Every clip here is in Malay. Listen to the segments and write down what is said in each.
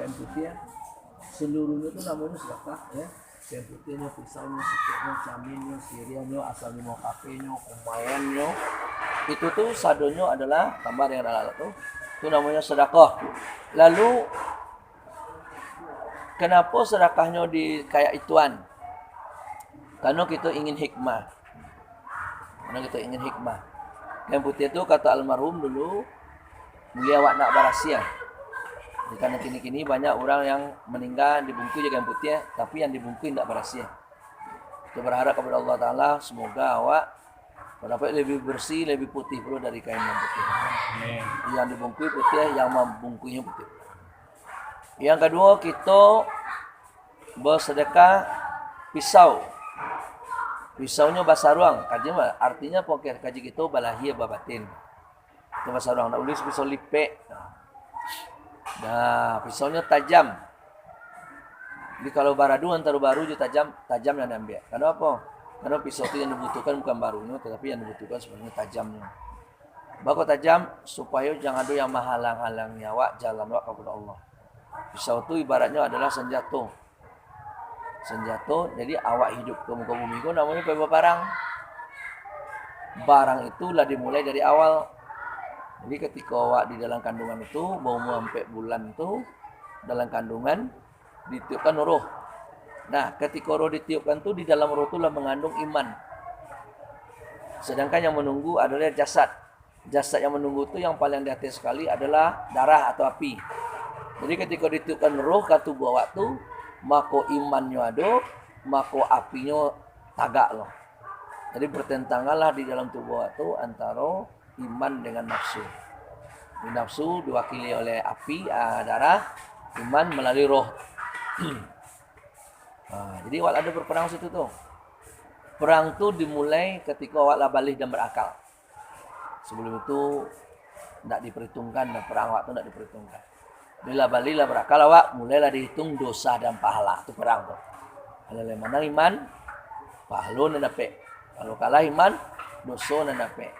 kain putih ya. Seluruhnya itu namanya sedekah ya. Kain putihnya, pisaunya, sikutnya, caminnya, siriannya, asal lima kafenya, kumayannya. Itu tuh sadonya adalah tambah dengan alat tuh. Itu namanya sedekah. Lalu kenapa sedekahnya di kayak ituan? Karena kita ingin hikmah. Kain putih itu kata almarhum dulu, mulia awak nak barasia. Jadi karena kini-kini banyak orang yang meninggal dibungkus je kain putih, tapi yang dibungkus tidak barasia. Kita berharap kepada Allah Ta'ala, semoga awak dapat lebih bersih, lebih putih pula dari kain yang putih. Yang dibungkus putih, yang membungkusnya putih. Yang kedua, kita bersedekah pisau. Pisaunya bahasa ruang, artinya pokok kaji kita balahia babatin. Itu bahasa ruang, nak tulis pisau lipek. Nah, pisaunya tajam. Jadi kalau baradu antara baru je tajam yang diambil. Kenapa? Karena pisau itu yang dibutuhkan bukan barunya, tetapi yang dibutuhkan sebenarnya tajamnya. Bakal tajam supaya jangan ada yang menghalang-halangi awak jalan awak kepada Allah. Pisau itu ibaratnya adalah senjata. Jadi awak hidup ke muka bumi itu namanya pebawa barang. Barang itulah dimulai dari awal. Jadi ketika awak di dalam kandungan itu, mau sampai bulan itu, dalam kandungan ditiupkan roh. Nah, ketika roh ditiupkan itu, di dalam roh itulah mengandung iman. Sedangkan yang menunggu adalah jasad. Jasad yang menunggu itu yang paling di atas sekali adalah darah atau api. Jadi ketika ditiupkan roh ke tubuh awak itu, maka imannya ada, maka apinya tagak loh. Jadi bertentanganlah di dalam tubuh itu antara iman dengan nafsu. Di nafsu diwakili oleh api, darah, iman melalui roh. Jadi awak ada berperang situ tuh. Perang tu dimulai ketika awak balik dan berakal. Sebelum itu tidak diperhitungkan, dan perang awak tu tidak diperhitungkan. Bila balilah berakal awak, mulailah dihitung dosa dan pahala. Itu perang tu. Kalau menang iman, pahala nak dapat. Kalau kalah iman, dosa nak dapat.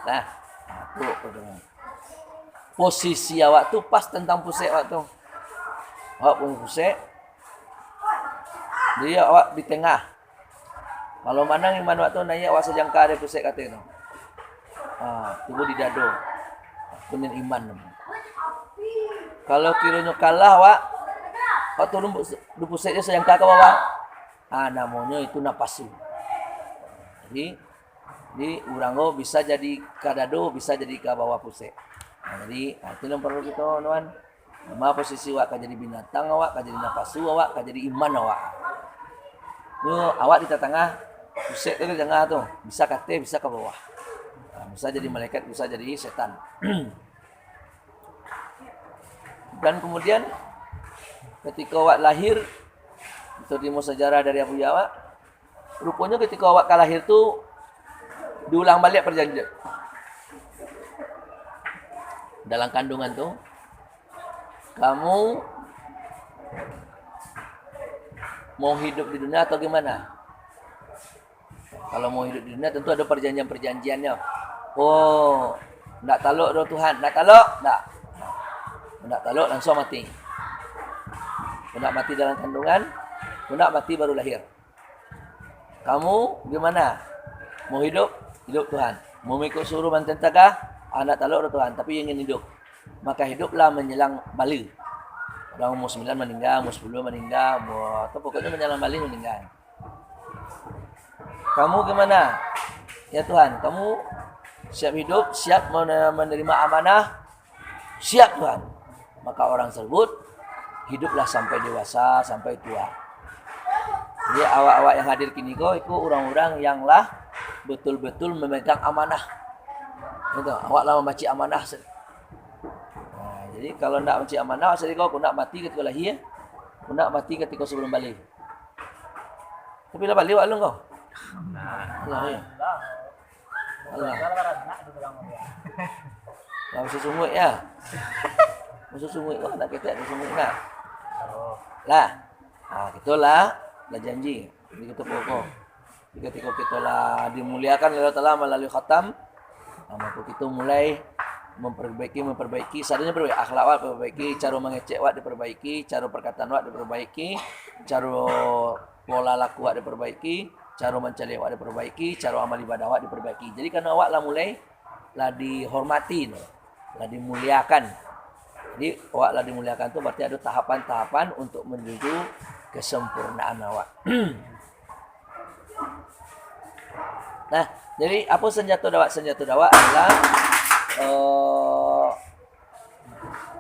Nah, tu posisi awak tu pas tentang pusat awak tu. Awak punya pusat, jadi awak di tengah. Kalau menang iman awak tu naik awak sejangka dari pusat kata tu. Tunggu di dado. Punya iman. Kalau kiranya kalah awak turun di pusat dia sejangka ke bawah. Namanya itu napasu. Jadi orang bisa jadi ke dado, bisa jadi ke bawah pusat. Jadi itu yang perlu kita tuan. Nama posisi awak jadi binatang awak, jadi napasu awak, jadi iman awak. Awak di tengah, pusat itu di tengah tu. Bisa ke atas, bisa ke bawah. Bisa jadi malaikat, bisa jadi setan. Dan kemudian ketika awak lahir, itu ilmu sejarah dari Abu Jawa, rupanya ketika awak lahir tu diulang balik perjanjian. Dalam kandungan tu, kamu mau hidup di dunia atau gimana? Kalau mau hidup di dunia tentu ada perjanjian-perjanjiannya. Nak taluk doa Tuhan, nak taluk, nak. Nak taluk langsung mati. Nak mati dalam kandungan, nak mati baru lahir. Kamu gimana? Mau hidup Tuhan. Mau ikut suruh mantan tagah, nak taluk doa Tuhan, tapi ingin hidup. Maka hiduplah menjelang balik. Orang umur 9 meninggal, umur 10 meninggal, atau pokoknya menjelang balik meninggal. Kamu gimana? Ya Tuhan, kamu siap hidup, siap menerima amanah, siap Tuhan. Maka orang tersebut hiduplah sampai dewasa, sampai tua. Jadi awak-awak yang hadir kini itu orang-orang yang lah betul-betul memegang amanah. Itu, awaklah membaca amanah. Jadi kalau nak membaca amanah, saya kau nak mati ketika lahir, nak mati ketika sebelum balik. Tapi lah balik awak lu kau. Allah. Masuk sumut ya. Masuk sumut tu nak kata ada sumut nak. Lah. Gitulah dah janji. Jadi kita pokok. Ketika kita lah dimuliakan oleh Allah Taala melalui khatam, maka kita mulai memperbaiki sadanya perbaiki akhlak awak diperbaiki, cara mengecek awak diperbaiki, cara perkataan awak diperbaiki, cara pola laku awak diperbaiki, cara mencari awak diperbaiki, cara amal ibadah awak diperbaiki. Jadi karena awak lah mulai lah dihormati, lah dimuliakan. Jadi awak lah dimuliakan itu berarti ada tahapan-tahapan untuk menuju kesempurnaan awak. Nah, jadi apa senjata dawak? Senjata dawak adalah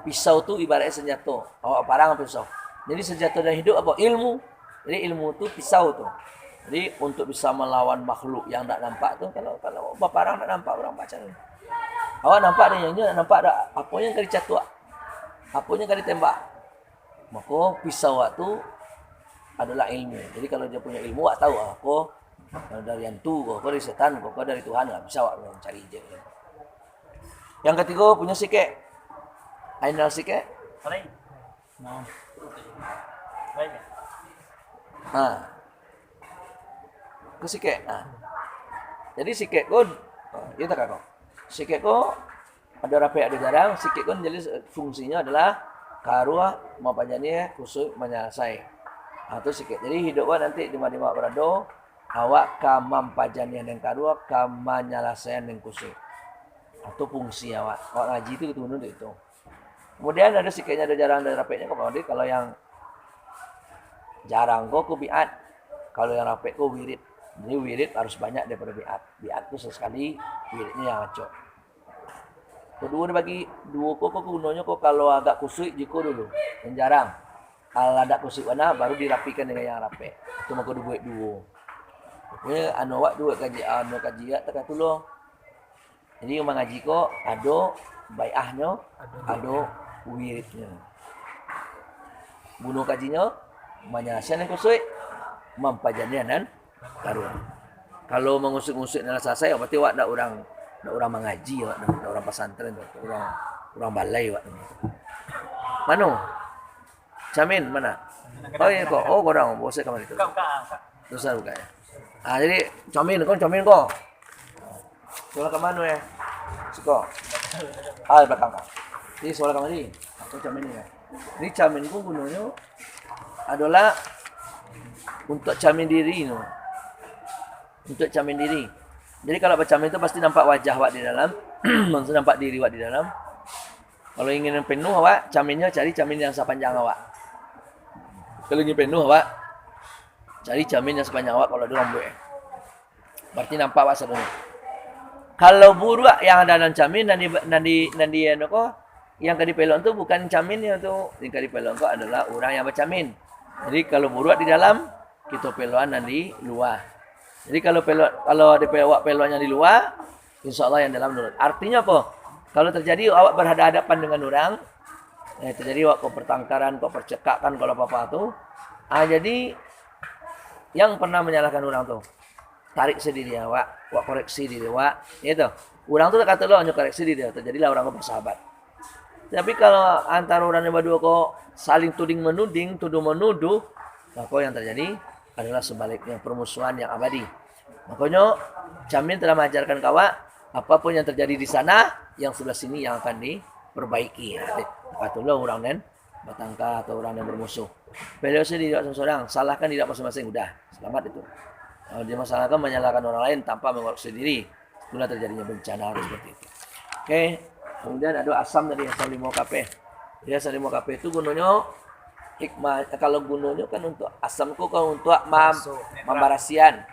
pisau tu ibaratnya senjata. Awak parang pisau. Jadi senjata dalam hidup apa? Ilmu. Jadi ilmu tu pisau tu. Jadi untuk bisa melawan makhluk yang tak nampak tu, kalau parang tak nampak orang baca ni. Awak nampak dia, nampak tak apa yang kali catuk. Apa yang kali tembak. Maka pisau awak tu adalah ilmu. Jadi kalau dia punya ilmu, awak tahu apa dari hantu, kau dari setan, kau dari Tuhan, nggak bisa awak mencari je. Yang ketiga punya sikit. Ainal sikit. Baik. Nah. Baik. Ku sikit. Jadi sikit kau, itu tak kau. Sikit kau ada rapi ada jarang. Sikit kau jadi fungsinya adalah karuah mapajanya kusuk menyelesai. Itu sikit. Jadi hidup kau nanti di mana berada. Awak kamam pajanian yang karuah, kamam nyelesaian yang kusuk. Atau fungsi awak. Awak ngaji itu untuk itu. Kemudian ada sikitnya ada jarang ada rapetnya kok. Kalau yang jarang kok biat. Kalau yang rapet kok wirid. Jadi wirid harus banyak daripada biat. Biat itu sesekali, wiridnya yang acok. Kedua bagi dua kok gunanya kok kalau agak kusuk jiko dulu. Yang jarang. Kalau ada kusuk mana baru dirapikan dengan yang rapet. Itu maka buat dua. Pokoknya awak dua kaji tak kata tolong. Jadi yang mengaji kok ada bai'ahnya, ada wiridnya. Bunuh kajinya, menyelesaikan kusuk, mempajanian dan karuan. Kalau mengusuk-usuk dalam selesai, berarti awak nak orang mengaji, awak nak orang pesantren, orang balai awak. Mana? Camin mana? Oh iya kok. Oh korang bosek kamar itu. Susah buka ya. Jadi camin kok. Soal ke mana ya? Siko. Belakang kan. Jadi soal ke mana ni? Aku camin ni ya. Ini camin ku gunanya adalah untuk camin diri no. Untuk camin diri. Jadi kalau bercamin itu pasti nampak wajah awak di dalam, maksudnya nampak diri awak di dalam. Kalau ingin penuh awak, caminnya cari camin yang sepanjang awak. Kalau ingin penuh awak, cari camin yang sepanjang awak kalau ada rambut. Berarti nampak awak sebenarnya. Kalau buruk yang ada dalam camin dan di yang kadi pelon tu bukan caminnya tu. Yang kadi pelon tu adalah orang yang bercamin. Jadi kalau buruk di dalam, kita peluan dan di luar. Jadi kalau ada peluan yang di luar, insya-Allah yang dalam nurut. Artinya apa? Kalau terjadi awak berhadapan dengan orang, terjadi awak kau pertengkaran, kau percekakan kalau apa-apa tu. Jadi yang pernah menyalahkan orang tu, tarik sendiri awak koreksi diri awak. Itu. Orang tu tak kata lo hanya koreksi diri dia, terjadilah orang kau bersahabat. Tapi kalau antara orang yang berdua kau saling tuding menuding, tuduh menuduh, maka yang terjadi adalah sebaliknya permusuhan yang abadi. Makanya Camin telah mengajarkan kawan apapun yang terjadi di sana, yang sebelah sini yang akan diperbaiki. Katalah orang dan bertengkar atau orang yang bermusuh. Beliau sendiri tidak seorang, salahkan tidak masing-masing, udah selamat itu. Kalau dia masalahkan menyalahkan orang lain tanpa mengoreksi diri, itulah terjadinya bencana seperti itu. Oke, kemudian ada asam tadi asam limau kape. Dia asam limau kape itu gunanya hikmah. Kalau gunanya kan untuk asam itu kan untuk membarasian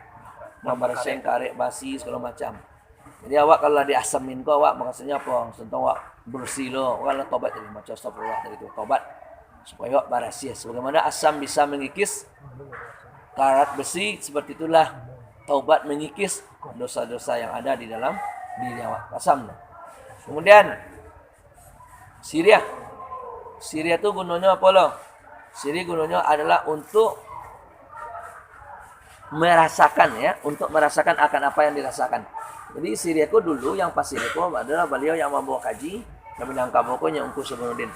karek basi segala macam. Jadi awak kalau diasamin kau awak maksudnya apa? Contoh awak bersih lo, kalau tobat tadi macam astagfirullah tadi itu tobat supaya awak barasi. Sebagaimana asam bisa mengikis karat besi, seperti itulah taubat mengikis dosa-dosa yang ada di dalam diri awak. Asam. Kemudian Syria itu gunanya apa lo? Syria gunanya adalah untuk merasakan ya, untuk merasakan akan apa yang dirasakan. Jadi Syriaku dulu yang pas Syriaku adalah beliau yang membawa kaji, kami nangkap pokoknya Ungku Subhanuddin.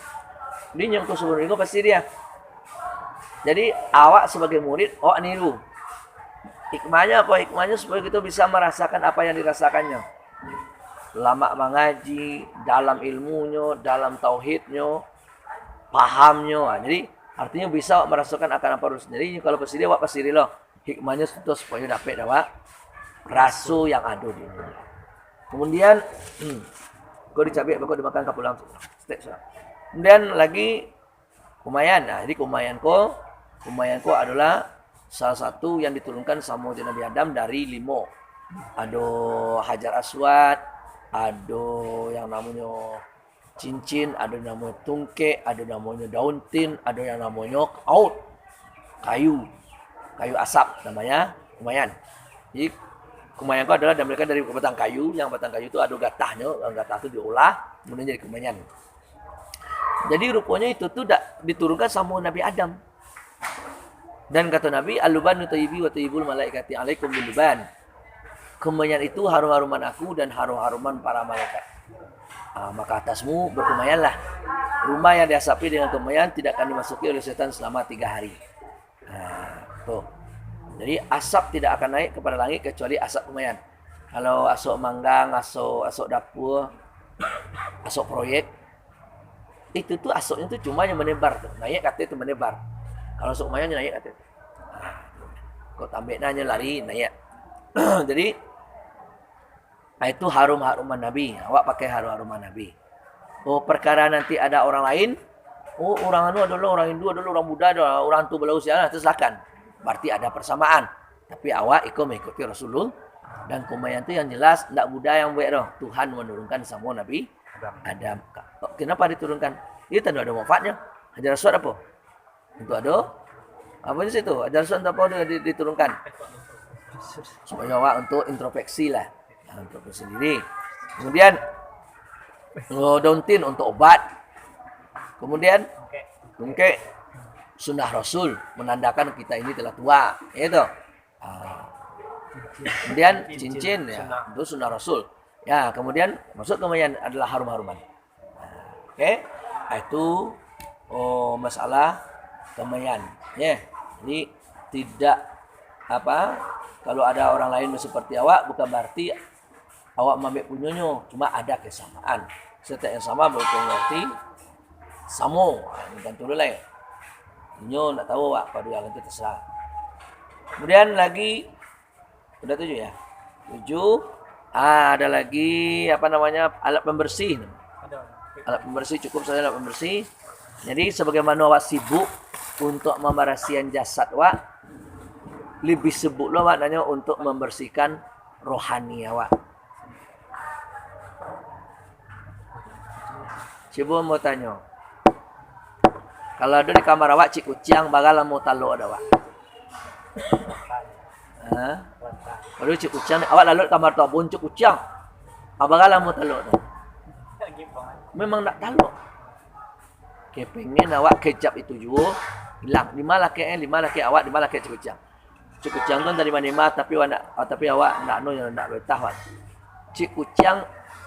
Dia Ungku Subhanuddin itu pas Syria. Jadi awak sebagai murid, awak niru. Hikmahnya apa? Hikmahnya supaya kita bisa merasakan apa yang dirasakannya. lama mengaji, dalam ilmunya, dalam tauhidnya, pahamnya. Jadi artinya bisa merasakan akan apa harus sendiri. Kalau pesiri awak pesiri loh. Hikmahnya itu supaya dapat awak rasu yang ada di ini. Kemudian kau dicabik, kau dimakan kapulang. Kemudian lagi kumayan. Nah, jadi kumayan ko adalah salah satu yang diturunkan sama Nabi Adam dari 5. Ada hajar aswad, ada yang namanya cincin, ada yang namanya tungke, ada yang namanya daun tin, ada yang namanya out, kayu asap namanya kumayan. Jadi kumayan itu adalah mereka dari batang kayu, yang batang kayu itu ada gatahnya, yang gatah itu diolah kemudian jadi kumayan. Jadi rupanya itu tuh diturunkan sama Nabi Adam. Dan kata Nabi, al-lubanu thayyibi wa thayyibul malaikati alaikum bil-luban. Kumayan itu harum-haruman aku dan harum-haruman para malaikat. Maka atasmu berkumayanlah. Rumah yang diasapi dengan kumayan tidak akan dimasuki oleh setan selama 3 hari. Tuh. Jadi asap tidak akan naik kepada langit kecuali asap kumayan. Kalau asap manggang, asap dapur, asap proyek, itu tuh asapnya tuh cuma yang menebar tuh. Naik katanya itu menebar. Kalau asap kumayan naik katanya. Kau tambah nanya lari naik. Jadi itu harum-haruman Nabi. Awak pakai harum-haruman Nabi. Oh, perkara nanti ada orang lain. Oh, orang anu adalah orang Hindu, adalah orang Buddha, adalah orang tu belau siapa, silakan. Berarti ada persamaan. Tapi awak ikut mengikuti Rasulullah. Dan kumayan itu yang jelas, tidak Buddha yang buat doh. Tuhan menurunkan sama Nabi Adam. Kenapa diturunkan? Dia tak ada manfaatnya. Hajar aswad apa? Untuk ada apa di situ? Hajar aswad apa diturunkan? Supaya awak untuk introspeksi lah. Untuk sendiri. Kemudian daun tin untuk obat. Kemudian tungke sunnah Rasul menandakan kita ini telah tua, itu. Kemudian cincin ya, itu sunnah Rasul. Ya, kemudian maksud kumayan adalah harum-haruman. Itu masalah kumayan. Ya, jadi tidak kalau ada orang lain seperti awak bukan berarti awak ambil punyanya, cuma ada kesamaan. Setiap yang sama bukan berarti sama. Bukan tu lain. Nyo nak tahu awak pada yang itu terserah. Kemudian lagi udah 7 ya. 7. Ada lagi alat pembersih. Alat pembersih cukup saja alat pembersih. Jadi sebagaimana awak sibuk untuk membersihkan jasad awak, lebih sibuklah awak nanya untuk membersihkan rohani awak. Coba mau tanya. Kalau ada di kamar awak cik kucing, bagalah mau taluk ada awak. Kalau cik kucing, awak lalu kamar tu abun cik kucing. Bagalah mau taluk tu. Memang nak taluk. Pengen awak kejap itu juga hilang. 5 laki awak, 5 laki cik kucing. Cik kucing tu dari mana tapi awak nak betah awak. Cik kucing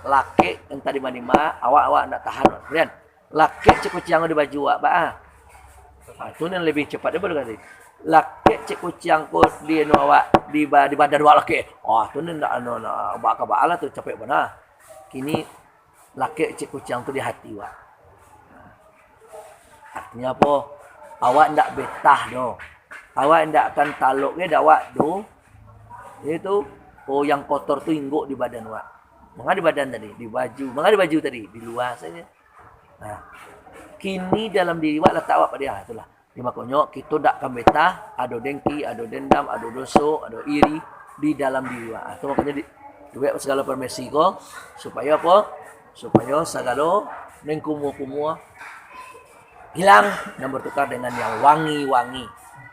laki entah di mana awak nak tahan. Kemudian laki cik kucing di baju awak itu yang lebih cepat daripada tadi. Laki cik kucing ko di awak di badan awak laki. Tu ni nak abak-abak lah tu capek benar. Kini laki cik kucing tu di hati awak. Artinya apa? Awak ndak betah doh. Awak ndak akan taluk ke awak doh. Itu yang kotor tu hingguk di badan awak. Mengapa di badan tadi? Di baju. Mengapa di baju tadi? Di luar saja. Kini dalam diri awak letak awak pada itulah. Di makanya kita tak akan betah, ada dengki, ada dendam, ada dosa, ada iri di dalam diri awak. Itu makanya dibuat segala permisi ko supaya apa? Supaya segala mengkumu-kumu hilang dan bertukar dengan yang wangi-wangi.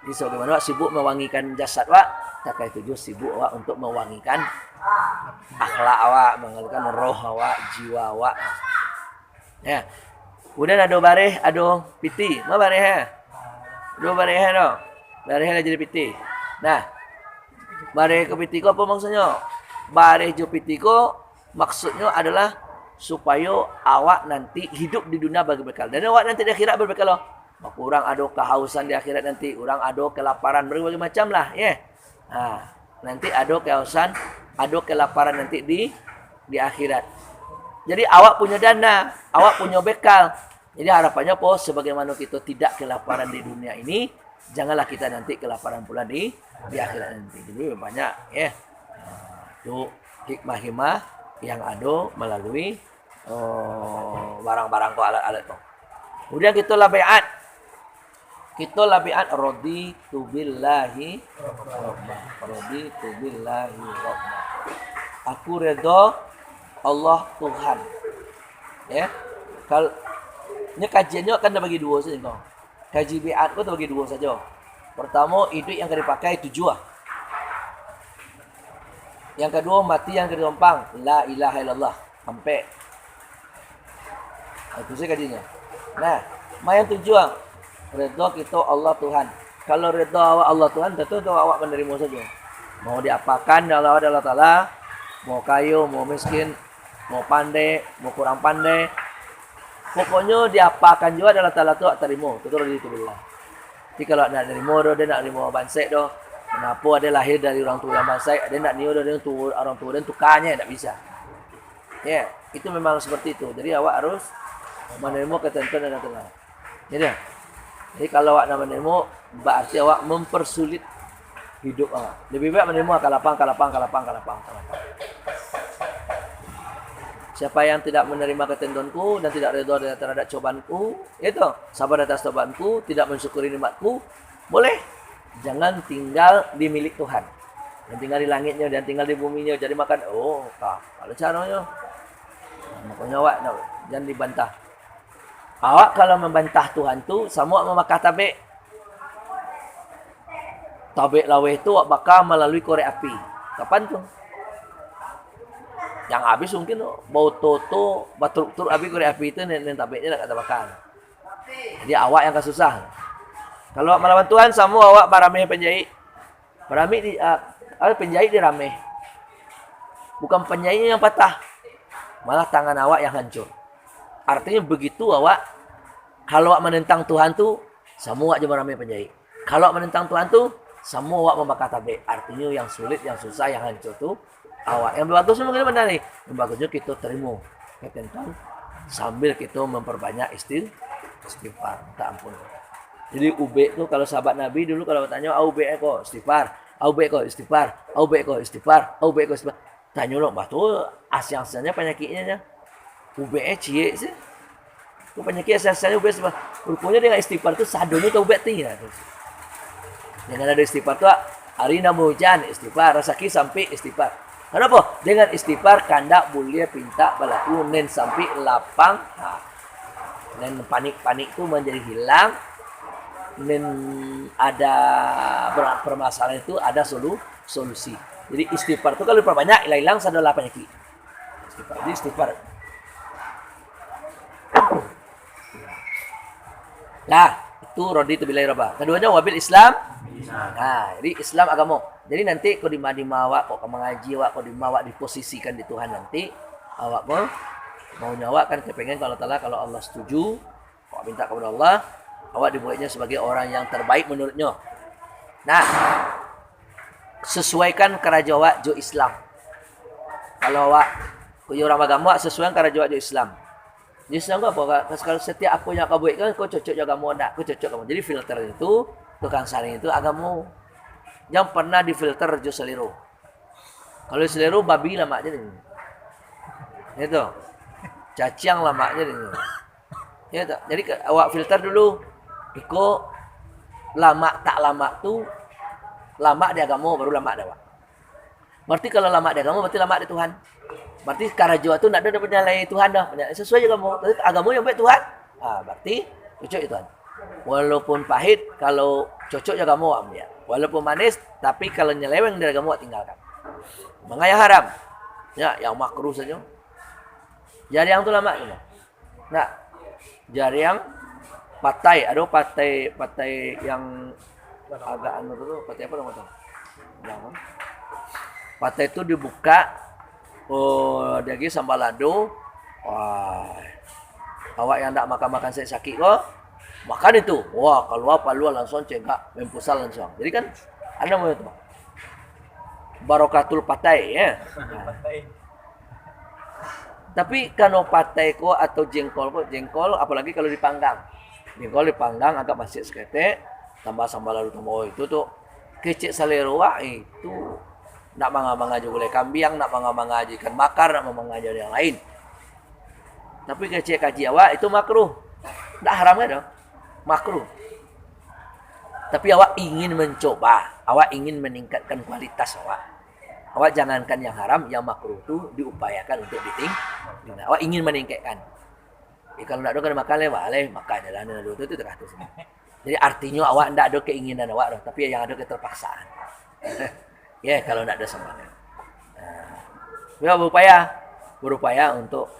Jadi sebagaimana awak sibuk mewangikan jasad awak, tak kaya tujuh sibuk awak untuk mewangikan akhlak awak, mengalihkan roh awak, jiwa awak. Ya. Kemudian ada bareh, ada piti. Mana bareh ha? Dua bareh no. Bareh lah jadi piti. Nah, bareh ke piti ko apa maksudnya? Bareh jo piti ko maksudnya adalah supaya awak nanti hidup di dunia bagi bekal. Dan awak nanti di akhirat berbekal. Maka orang ada kehausan di akhirat nanti, orang ada kelaparan berbagai macam lah, ya. Nanti ada kehausan, ada kelaparan nanti di akhirat. Jadi awak punya dana, awak punya bekal. Jadi harapannya po sebagaimana kita tidak kelaparan di dunia ini, janganlah kita nanti kelaparan pula di akhirat nanti. Jadi banyak ya. Itu hikmah-hikmah yang ada melalui barang-barang kau alat-alat kau. Kemudian kita lah baiat. Kita lah baiat raditu billahi rabbah. Raditu billahi rabbah. Aku redha Allah Tuhan. Ya. Kalau ini kajiannya akan bagi dua saja kau. Kaji baiat kau bagi dua saja. Pertama, hidup yang kau dipakai tujuan. Yang kedua, mati yang kegampang. La ilaha illallah. Sampai. Itu sih kajiannya. Nah, yang tujuan. Redha kita Allah Tuhan. Kalau redha awak Allah Tuhan, tentu awak menerima saja. Mau diapakan Allah Allah Ta'ala. Mau kayu, mau miskin, mau pandai, mau kurang pandai. Pokoknya diapakan juga Allah Ta'ala tu terima. Itu kalau ditulillah. Jadi kalau nak terima dia nak terima bansek doh. Kenapa ada lahir dari orang tua yang bansek, ada nak niu dari orang tua dan tukarnya tak bisa. Ya, itu memang seperti itu. Jadi awak harus menerima ketentuan Allah Ta'ala. Jadi kalau awak nak menerima, berarti awak mempersulit hidup awak. Lebih baik menerima kalapang. Siapa yang tidak menerima ketentuanku dan tidak redha terhadap cobaanku, itu sabar atas cobaanku, tidak mensyukuri nikmatku, boleh. Jangan tinggal di milik Tuhan. Dan tinggal di langitnya dan tinggal di buminya jadi makan. Oh, kalau caranya. Makanya awak jangan dibantah. Awak kalau membantah Tuhan tu sama memakai tabik. Tabik laweh tu awak bakal melalui korek api. Kapan tu? Yang habis mungkin bau toto, batuk habis korek api itu dan tabiknya nak kata bakal. Jadi awak yang kesusah. Kalau melawan Tuhan semua awak barameh penjahit. Barameh penjahit dia rameh. Bukan penjahitnya yang patah. Malah tangan awak yang hancur. Artinya begitu awak kalau awak menentang Tuhan tu semua awak barameh penjahit. Kalau awak menentang Tuhan tu semua awak membakar tabik. Artinya yang sulit, yang susah, yang hancur tu awak. Yang bagus mungkin benar ni. Yang bagusnya kita terima ketentuan sambil kita memperbanyak istighfar. Tak ampun. Jadi ubek tu kalau sahabat Nabi dulu kalau tanya ubek ko istighfar, ubek ko istighfar, ubek ko istighfar, ubek ko istighfar. Tanya lo, bah tu asal-asalnya penyakitnya ubek cie sih. Tu penyakit asal-asalnya ubek istighfar. Rupanya dengan istighfar tu sadonya tu ubek tinggal. Dengan ada istighfar tu hari nak hujan istighfar, rasaki sampai istighfar. Kenapa? Dengan istighfar kandak boleh pinta balaku nen sampai lapang. Dan panik-panik tu menjadi hilang. Dan ada permasalahan itu ada solusi. Jadi istighfar itu kalau diperbanyak hilang adalah penyakit. Istighfar. Nah, itu raditu billahi rabba. Keduanya wabil Islam. Nah, jadi Islam agama. Jadi nanti kau di awak, kau mengaji awak, kau awak diposisikan di Tuhan nanti, awak mau nyawa kan kepengen kalau Allah setuju, kau minta kepada Allah. Awak dibuatnya sebagai orang yang terbaik menurutnya. Nah, sesuaikan kerajaan awak jo Islam. Kalau awak orang agama sesuaikan kerajaan awak jo Islam. Jadi Islam apa? Kalau setiap apa yang kau buat kan kau cocok jo agama ndak, kau cocok kamu. Jadi filter itu tukang saring itu agama. Yang pernah difilter jo selero. Kalau selero babi lemaknya ini. Itu. Cacing lemaknya ini. Ya, jadi awak filter dulu. Iko lama tak lama tu lama di agama baru lama dah. Berarti kalau lama di agama berarti lama di Tuhan. Berarti karajo tu nak ada penyalai Tuhan dah. Sesuai je kamu. Agama yang baik Tuhan. Berarti cocok itu Tuhan. Walaupun pahit kalau cocok je kamu ambil. Walaupun manis tapi kalau nyeleweng dari agama tinggalkan. Maka yang haram. Ya, yang makruh saja. Jari yang tu lama tu. Nah, jari yang patai, ada patai yang agak anu tu, patai apa namanya? Jangan. Patai itu dibuka, dia lagi sambal lado. Wah, awak yang tak makan sakit kok, makan itu. Wah, keluar palu langsung cegak, mempusal langsung. Jadi kan ada mana tu? Barokatul patai, ya. Tapi kalau patai ko atau jengkol apalagi kalau dipanggang. Jengkol dipanggang agak masih seketek, tambah sambal lalu tambah itu tuh kecik saleroa itu nak manga-manga aja boleh kambing, nak manga-manga aja ikan bakar, nak manga aja yang lain. Tapi kecik kaji awak itu makruh. Tak haram kan dong? Makruh. Tapi awak ingin mencoba, awak ingin meningkatkan kualitas awak. Awak jangankan yang haram, yang makruh itu diupayakan untuk ditinggalkan. Awak ingin meningkatkan. Kalau tidak ada kan makan boleh makan jalan itu teratur semua. Jadi artinya awak tidak ada keinginan awak, tapi yang ada keterpaksaan. Ya kalau tidak ada semangat. Ya berupaya untuk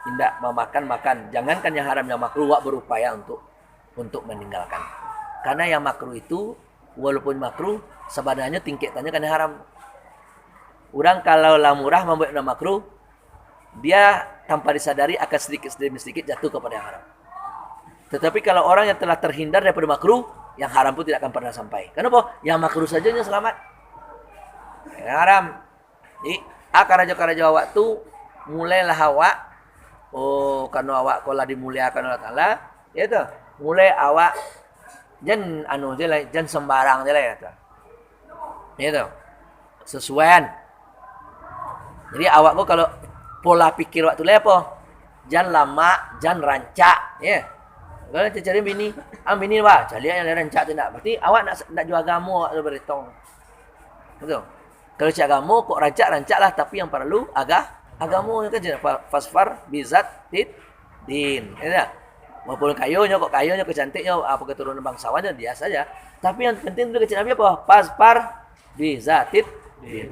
tidak makan. Jangankan yang haram, yang makruh, awak berupaya untuk meninggalkan. Karena yang makruh itu walaupun makruh sebenarnya tingkatannya kan haram. Orang kalau lah murah membuat nama makruh, dia tanpa disadari akan sedikit demi sedikit jatuh kepada yang haram. Tetapi kalau orang yang telah terhindar daripada makruh, yang haram pun tidak akan pernah sampai. Kenapa? Yang makruh saja yang selamat. Yang haram. Jadi, karaja-karaja awak tu mulailah awak, karena awak kalau dimuliakan Allah Ta'ala, ya tu, mulai awak jangan sembarang je lah ya tu. Ya tu. Sesuaian. Jadi awak kok kalau pola pikir waktu le apa? Jangan lama, jangan rancak, ya. Kalau cari bini, bini bah, cari yang rancak tu nak. Berarti awak nak jual agama awak tu beretong. Betul. Kalau cari agama kok rancak-rancaklah, tapi yang perlu agama kan je fasfar bizat din. Ya. Walaupun kayunya kecantiknya apa keturunan bangsawannya dia saja. Tapi yang penting itu kecil Nabi apa? Fasfar bizat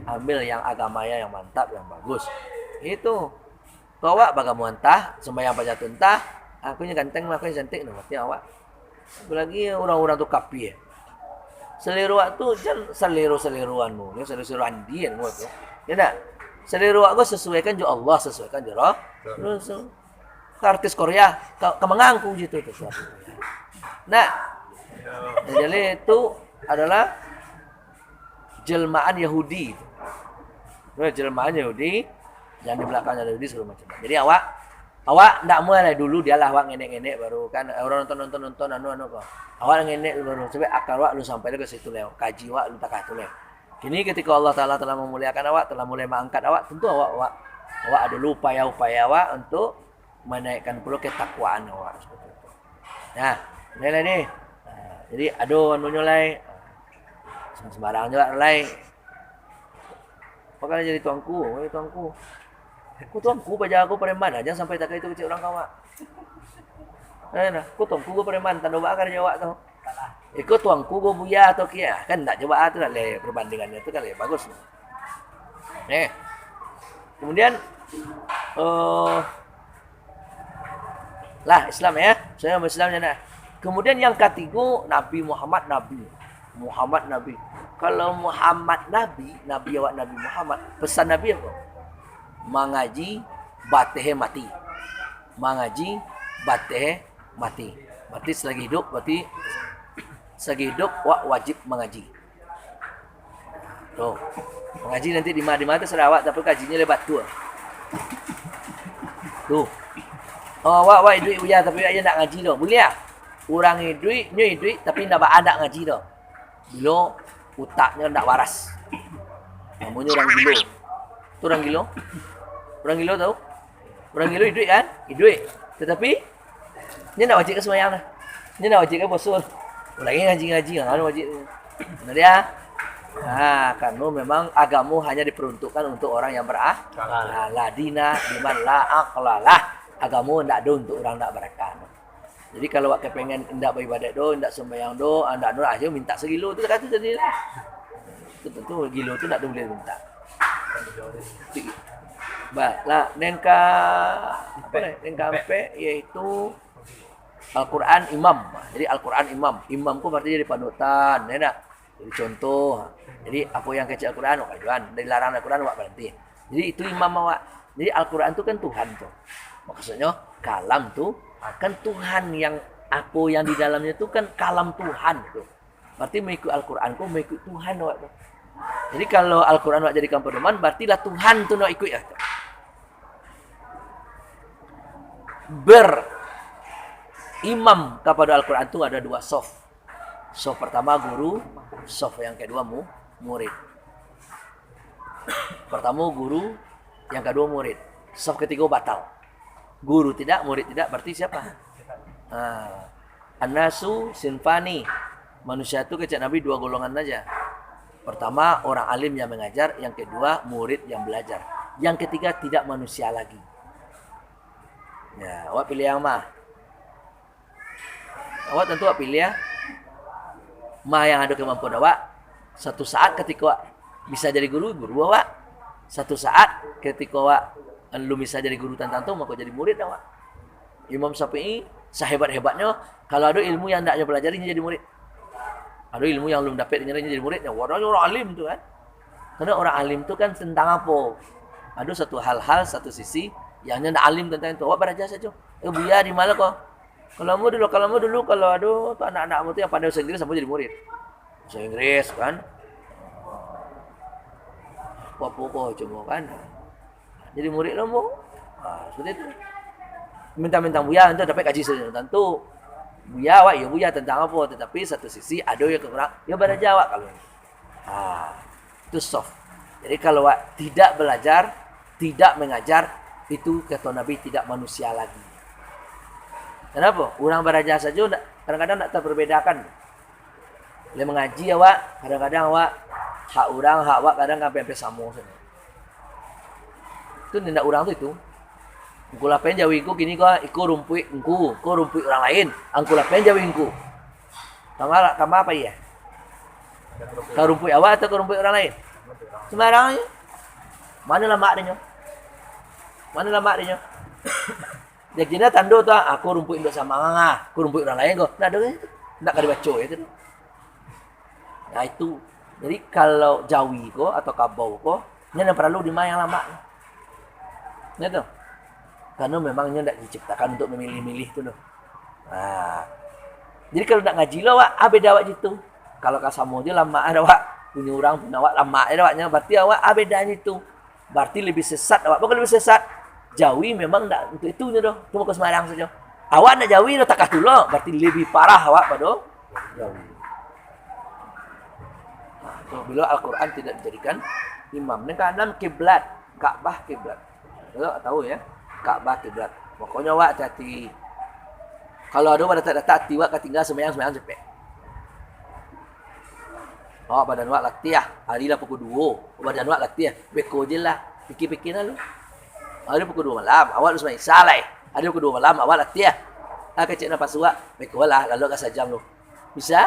ambil yang agamanya yang mantap, yang bagus. Itu. Kalau awak bagaimana entah, sembahyang pada entah, akunya ganteng, akunya cantik, berarti awak. Apalagi orang-orang tu kapi ya. Selera awak tu jangan selera-seleruanmu, ya selera-seleruan dia tu. Ya tak? Selera awak sesuaikan jo Allah, sesuaikan jo Rasul. Artis Korea, kemangangku gitu tu. Nah, jadi itu adalah jelmaan Yahudi. Jelmaan Yahudi yang di belakangnya Yahudi segala macam. Jadi awak ndak mulai dulu dialah awak ngenek-ngenek baru kan orang nonton kok. Awak ngenek baru sampai akal awak lu sampai ke situ leo. Kaji awak lu tak tu leo. Kini ketika Allah Taala telah memuliakan awak, telah mulai mengangkat awak, tentu awak ada upaya awak untuk menaikkan pula ketakwaan awak seperti itu. Nah, ini. Jadi anunya lai sembarang juga lai. Makanya jadi tuanku. Aku tuanku baca aku preman aja sampai tak itu kecil orang kawan. Nah, aku tuanku gue preman tanda bakar Jawa tu. Ikut tuanku gue buya atau kia kan tak coba tu lah perbandingannya tu kan bagus. Kemudian lah Islam ya. Saya Islamnya nah. Kemudian yang ketiga Nabi Muhammad Nabi. Kalau Muhammad Nabi awak Nabi Muhammad, pesan Nabi apa? Mengaji batehe mati. Berarti selagi hidup wak wajib mengaji. Tuh. Mengaji nanti di mana tu Sarawak tapi kajinya lebat tu. Tuh. Wak duit uya tapi aja nak ngaji dah. Boleh ah? Orang duit tapi ndak ada ngaji dah. Bila utaknya ndak waras. Namanya orang gilo. Tu orang gilo. Orang gilo tahu? Orang gilo duit kan? Duit. Tetapi dia nak wajib ke sembahyang dah. Dia nak wajib ke puasa. Lagi ngaji kan wajib. Benar dia? Karena memang agama hanya diperuntukkan untuk orang yang berakal. La dina liman la aqlalah. Agama ndak ada untuk orang ndak berakal. Jadi kalau awak kepengen ndak beribadat do, ndak sembahyang do, ndak nur aja minta segilo tu kata tadi lah. Tentu gilo tu ndak boleh minta. Baiklah, nengka ampe yaitu Al-Quran imam. Jadi Al-Quran imam ku berarti jadi panutan, ya tak? Jadi contoh. Jadi apa yang kecil Al-Quran awak kajuan, dari larangan Al-Quran awak berhenti. Jadi itu imam awak. Jadi Al-Quran tu kan Tuhan tu. Maksudnya kalam tu kan Tuhan yang apa yang di dalamnya tu kan kalam Tuhan tu. Berarti mengikut Al-Quran ku mengikut Tuhan awak tu. Jadi kalau Al-Quran awak jadikan pedoman, berarti lah Tuhan tu nak ikut ya. berimam kepada Al-Quran itu ada 2 soft. Soft pertama guru, soft yang kedua murid. Pertama guru, yang kedua murid. Soft ketiga batal. Guru tidak, murid tidak, berarti siapa? An-nasu sinfani. Manusia itu kecak Nabi 2 golongan aja. Pertama orang alim yang mengajar, yang kedua murid yang belajar. Yang ketiga tidak manusia lagi. Ya, awak pilih yang mah. Awak tentu awak pilih ya. Mah yang ada kemampuan awak. Satu saat ketika awak bisa jadi guru awak. Satu saat ketika awak lu bisa jadi guru tertentu, maka jadi murid awak. Imam Syafi'i sehebat-hebatnya, kalau ada ilmu yang tidak dia pelajari jadi murid. Ada ilmu yang belum dapat jadi muridnya. Orang alim tu kan. Karena orang alim tu kan tentang apa? Ada satu hal-hal, satu sisi yang tidak alim tentang itu. Awak belajar saja. Buya di mana kau? Kalau dulu, kalau ada tu anak-anakmu tu yang pandai bahasa Inggris sampai jadi murid. Bahasa Inggris kan. Apa-apa cuma kan. Jadi murid lah mu. Seperti itu. Minta-minta buya untuk dapat gaji tertentu. Buya awak, ya buya tentang apa? Tetapi satu sisi ada yang kurang, ya belajar awak kalau ini. Itu soft. Jadi kalau awak tidak belajar, tidak mengajar, itu kata Nabi tidak manusia lagi. Kenapa? Orang belajar saja kadang-kadang tak terperbedakan. Boleh mengaji awak, kadang-kadang awak hak orang, hak awak kadang sampai sama saja. Itu tindak orang tu itu. Engkau lapen jawi engkau kini kau rumpui engkau, kau rumpui orang lain. Engkau lapen jawi engkau. Kamu apa ya? Kau rumpui awak atau kau rumpui orang lain? Sembarang aja. Mana lama dia? Mana lama dia? Dia kira tanda tu aku rumpui untuk sama ngah, aku rumpui orang lain kau. Tak ada itu. Tak ada baca itu. Nah itu. Jadi kalau jawi kau atau kabau kau, ni perlu di yang lama. Ni tu. Karena memangnya tidak diciptakan untuk memilih-milih tu loh. Jadi kalau nak ngaji lah awak, beda awak gitu. Kalau kasamu je lama ada awak, punya orang punya awak lama ada awaknya, berarti awak bedanya itu. Berarti lebih sesat awak. Bukan lebih sesat. Jawi memang tak untuk itunya doh. Cuma ke Semarang saja. Awak nak jawi dah takah dulu, berarti lebih parah awak pada jawi. Bila Al-Quran tidak dijadikan imam. Yang keenam kiblat, Ka'bah kiblat. Kalau tahu ya. Ka'bah kiblat. Pokoknya awak hati-hati. Kalau ada pada tak hati awak ketinggal sembahyang cepet. Awak badan awak latih. Harilah pukul 2. Badan awak latih. Beko je lah. Fikir-fikir lah lu. Hari pukul 2 malam awak lu sembahyang salah. Hari pukul 2 malam awak latih. Kecik nafas awak. Beko lah lalu ke sajam lu. Bisa?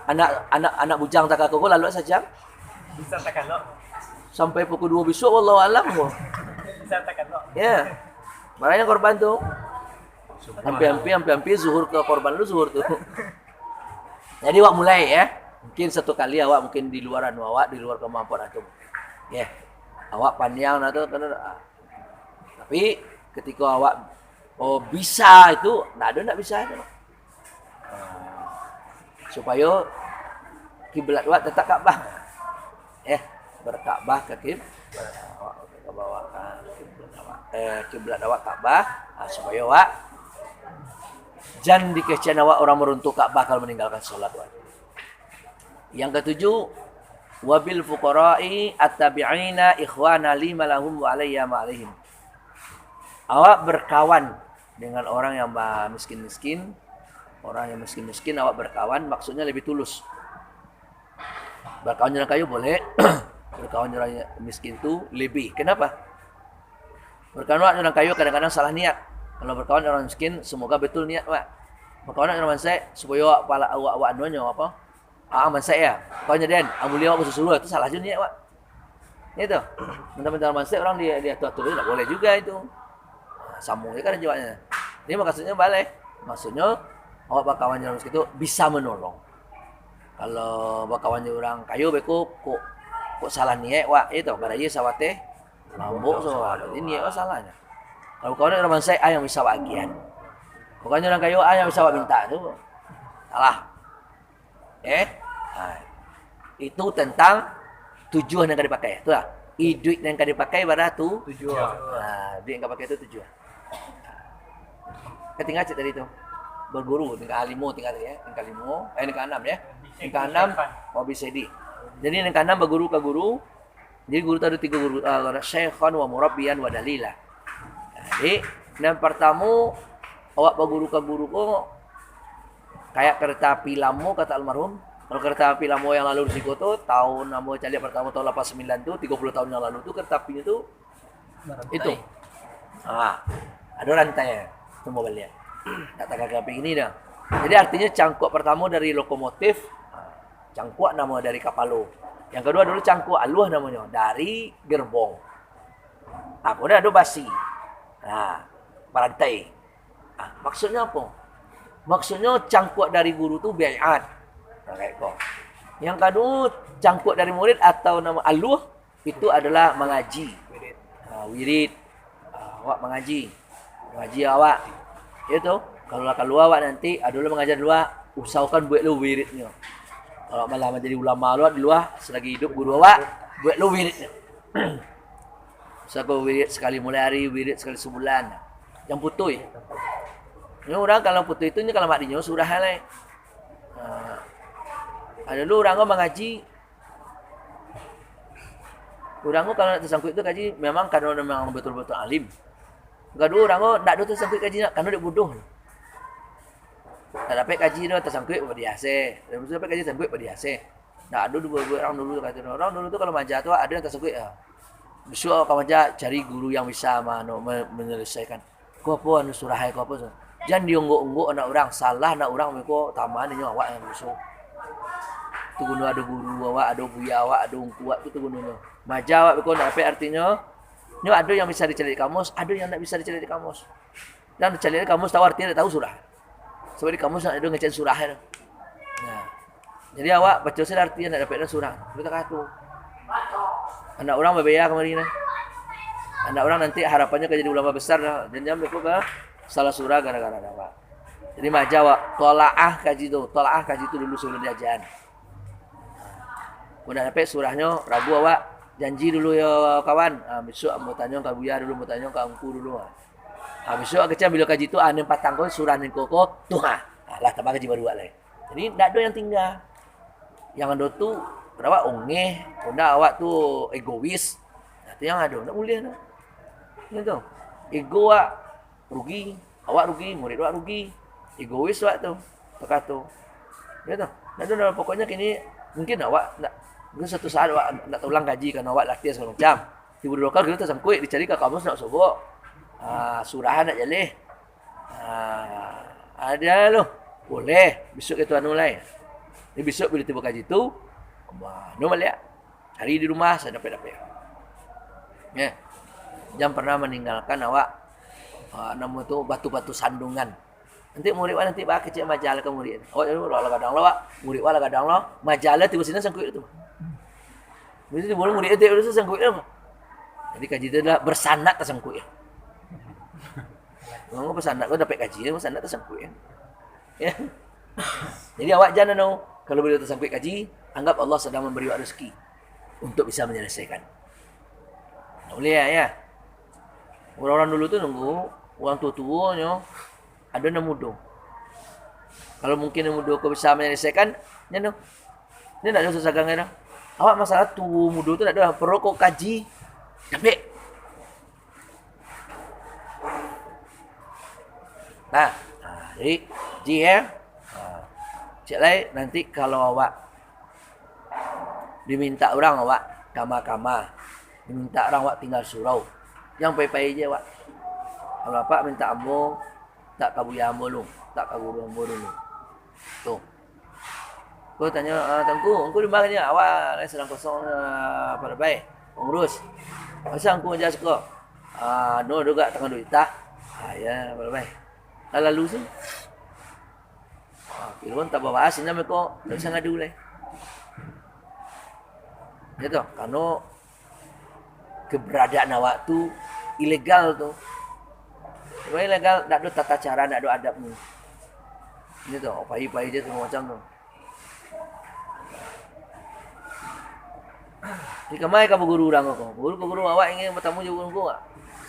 Anak bujang tak kau lalu sajam? Bisa tak kalau. Sampai pukul 2 besok wallahu alam. Ya. Makanya korban tu. Hampir zuhur ke korban lu zuhur tu. Jadi awak mulai ya. Mungkin satu kali awak mungkin di luaran awak, di luar kemampuan antum. Ya. Awak panjang atau tapi ketika awak bisa itu, enggak bisa ada. Supaya kiblat awak tetap Ka'bah. Berka'bah ke kiblat kiblat awak Ka'bah, supaya awak jangan dikecian awak orang meruntuh Ka'bah kalau meninggalkan salat awak. Yang ketujuh, wabil fuqara'i at-tabi'ina ikhwana lima lahum wa alayya ma alaihim. Awak berkawan dengan orang yang miskin-miskin. Orang yang miskin-miskin awak berkawan, maksudnya lebih tulus. Berkawan dengan kayu boleh. Berkawan dengan miskin tu lebih. Kenapa? Berkawan dengan kayu kadang-kadang salah niat. Kalau berkawan dengan orang miskin, semoga betul niat awak. Berkawan dengan mansai supaya awak anunya apa? Mansai ya. Kawan jadi amuli awak bersusuruh itu salah je niat awak. Itu. Mentang-mentang mansai orang dia atur-atur tak boleh juga itu. Sambung je kan jawabnya. Ini maksudnya balik. Maksudnya awak berkawan dengan miskin itu bisa menolong. Kalau berkawan dengan orang kayu beku kok salah niat awak itu baraya sawate lambuk so. Jadi niat awak salahnya. Kalau kau nak orang saya yang bisa bagian. Kau kan orang kayu yang bisa minta tu. Salah. Itu tentang tujuan yang kau dipakai. Tu lah. Duit yang kau dipakai pada tu tujuan. Duit yang kau pakai itu tujuan. Ketinggal cik tadi tu. Berguru tingkat 5 tingkat ya. Tingkat 5, tingkat 6 ya. Tingkat 6 wabisedi. Jadi tingkat 6 berguru ke guru. Jadi guru tu ada 3 guru, syaikhan wa murabbiyan wa dalila. Jadi yang pertama awak berguru ke guru ko kayak kereta api lama kata almarhum. Kalau kereta api lama yang lalu di Siko tu tahun nama calik pertama tahun 89 tu 30 tahun yang lalu tu kereta apinya tu itu. Ada rantai semua balik. Tak kereta api ini dah. Jadi artinya cangkuk pertama dari lokomotif, cangkuk nama dari kapalo. Yang kedua dulu cangkuk aluah namanya dari gerbong. Kemudian ada basi. Perantai. Maksudnya apa? Maksudnya cangkuk dari guru tu bi'at. Kayak kau. Yang kedua cangkuk dari murid atau nama aluh itu adalah mengaji. Wirid. Awak mengaji. Mengaji awak. Itu kalau awak nanti adalah mengajar luar, usahakan buat lu wiridnya. Kalau malah menjadi ulama luar di luar selagi hidup guru awak buat lu wiridnya. Usahakan wirid sekali mulai hari, wirid sekali sebulan. Yang putih. Ini orang kalau putih itu kalau mak dinyo sudah halai. Ada dulu orang mengaji. Orang kalau nak tersangkut itu kaji memang karena memang betul-betul alim. Kedua orang tak ada tersangkut kaji nak karena dia bodoh. Tak dapat kaji dia tersangkut berdiase. Dan dapat kaji tersangkut berdiase. Tak ada dua orang dulu kata orang dulu tu kalau majah tu ada yang tersangkut. Besok kalau majah cari guru yang bisa menyelesaikan. Kau apa anu surah kau apa? Jangan diungguk-ungguk anak orang salah anak orang mereka taman ini awak yang besok. Tu guna ada guru awak, ada buya awak, ada ungku awak tu guna. Majah awak berkau nak apa artinya? Ni ada yang bisa dicari di kamus, ada yang tak bisa dicari di kamus. Dan dicari di kamus tahu artinya tak tahu surah. Sebab di kamus nak ada ngecek surah tu. Nah. Jadi awak baca surah artinya nak dapat surah. Kita kata. Anak orang berbaya kemarin. Anak orang nanti harapannya kerja jadi ulama besar dah. Dan jam mereka ke salah surah gara-gara apa. Jadi majah awak tolaah kaji tu. Tolaah kaji tu dulu sebelum diajaran. Udah dapat surahnya, Rabu awak janji dulu ya kawan. Besok mau tanya ke Buya dulu, mau tanya ke Angku dulu. Besok kecam bila kaji tu ada 4 tangkon surah ni koko tu lah tambah kaji baru lagi. Jadi tak ada yang tinggal. Yang ada tu awak ongeh, awak tu egois. Itu yang ada, tak boleh dah. Gitu. Ego awak rugi, awak rugi, murid awak rugi. Egois awak tu. Kata tu. Gitu. Nah, pokoknya kini mungkin awak nak mungkin satu saat awak nak ulang gaji kan awak latihan segala macam. Tiba-tiba lokal kita tersangkut dicari ke kamus nak sobok. Surahan nak jalih. Ada loh. Boleh. Besok kita anu lain. Ni besok bila tiba gaji tu, no balik. Hari di rumah saya dapat. Ya. Jangan pernah meninggalkan awak nama tu batu-batu sandungan. Nanti murid awak nanti bak kecil majalah ke murid. Awak dulu lah kadang awak, murid awak kadang lah majalah tiba sini sangkut itu. Mesti boleh murid itu udah sangkut itu. Jadi kaji itu adalah bersanad tersangkut ya. Ngomong bersanad kau dapat kaji, bersanad tersangkut ya. Ya. Jadi awak jangan kalau bila tersangkut kaji, anggap Allah sedang memberi awak rezeki untuk bisa menyelesaikan. Boleh ya. Orang-orang dulu tu nunggu orang tua-tuanya ada yang muda. Kalau mungkin yang muda kau bisa menyelesaikan, ni no. Ni tak ada sesagang dah. Awak masalah tu muda tu tak ada perlu kau kaji. Dapat. Jadi ji ya. Cik lain nanti kalau awak diminta orang awak kama-kama, diminta orang awak tinggal surau. Yang pai-pai je awak. Kalau apa minta ambo tak kabu ya ambo lu, tak kabu ambo dulu. Tu. Kau tanya tangku, engkau di mana je? Awak sedang kosong pada baik. Pengurus. Masa engkau aja suka. No juga tengah duit tak. Ya, pada baik. Lalu sih. Kira tak bawa asin nama kau, tak usah ngadu lah. Gitu, karena keberadaan awak tu ilegal tu. Kalau ilegal, tak ada tata cara, tak ada adabnya. Gitu, pai-pai je semua macam tu. Jika mai kamu guru orang kau, guru awak ingin bertemu je guru kau.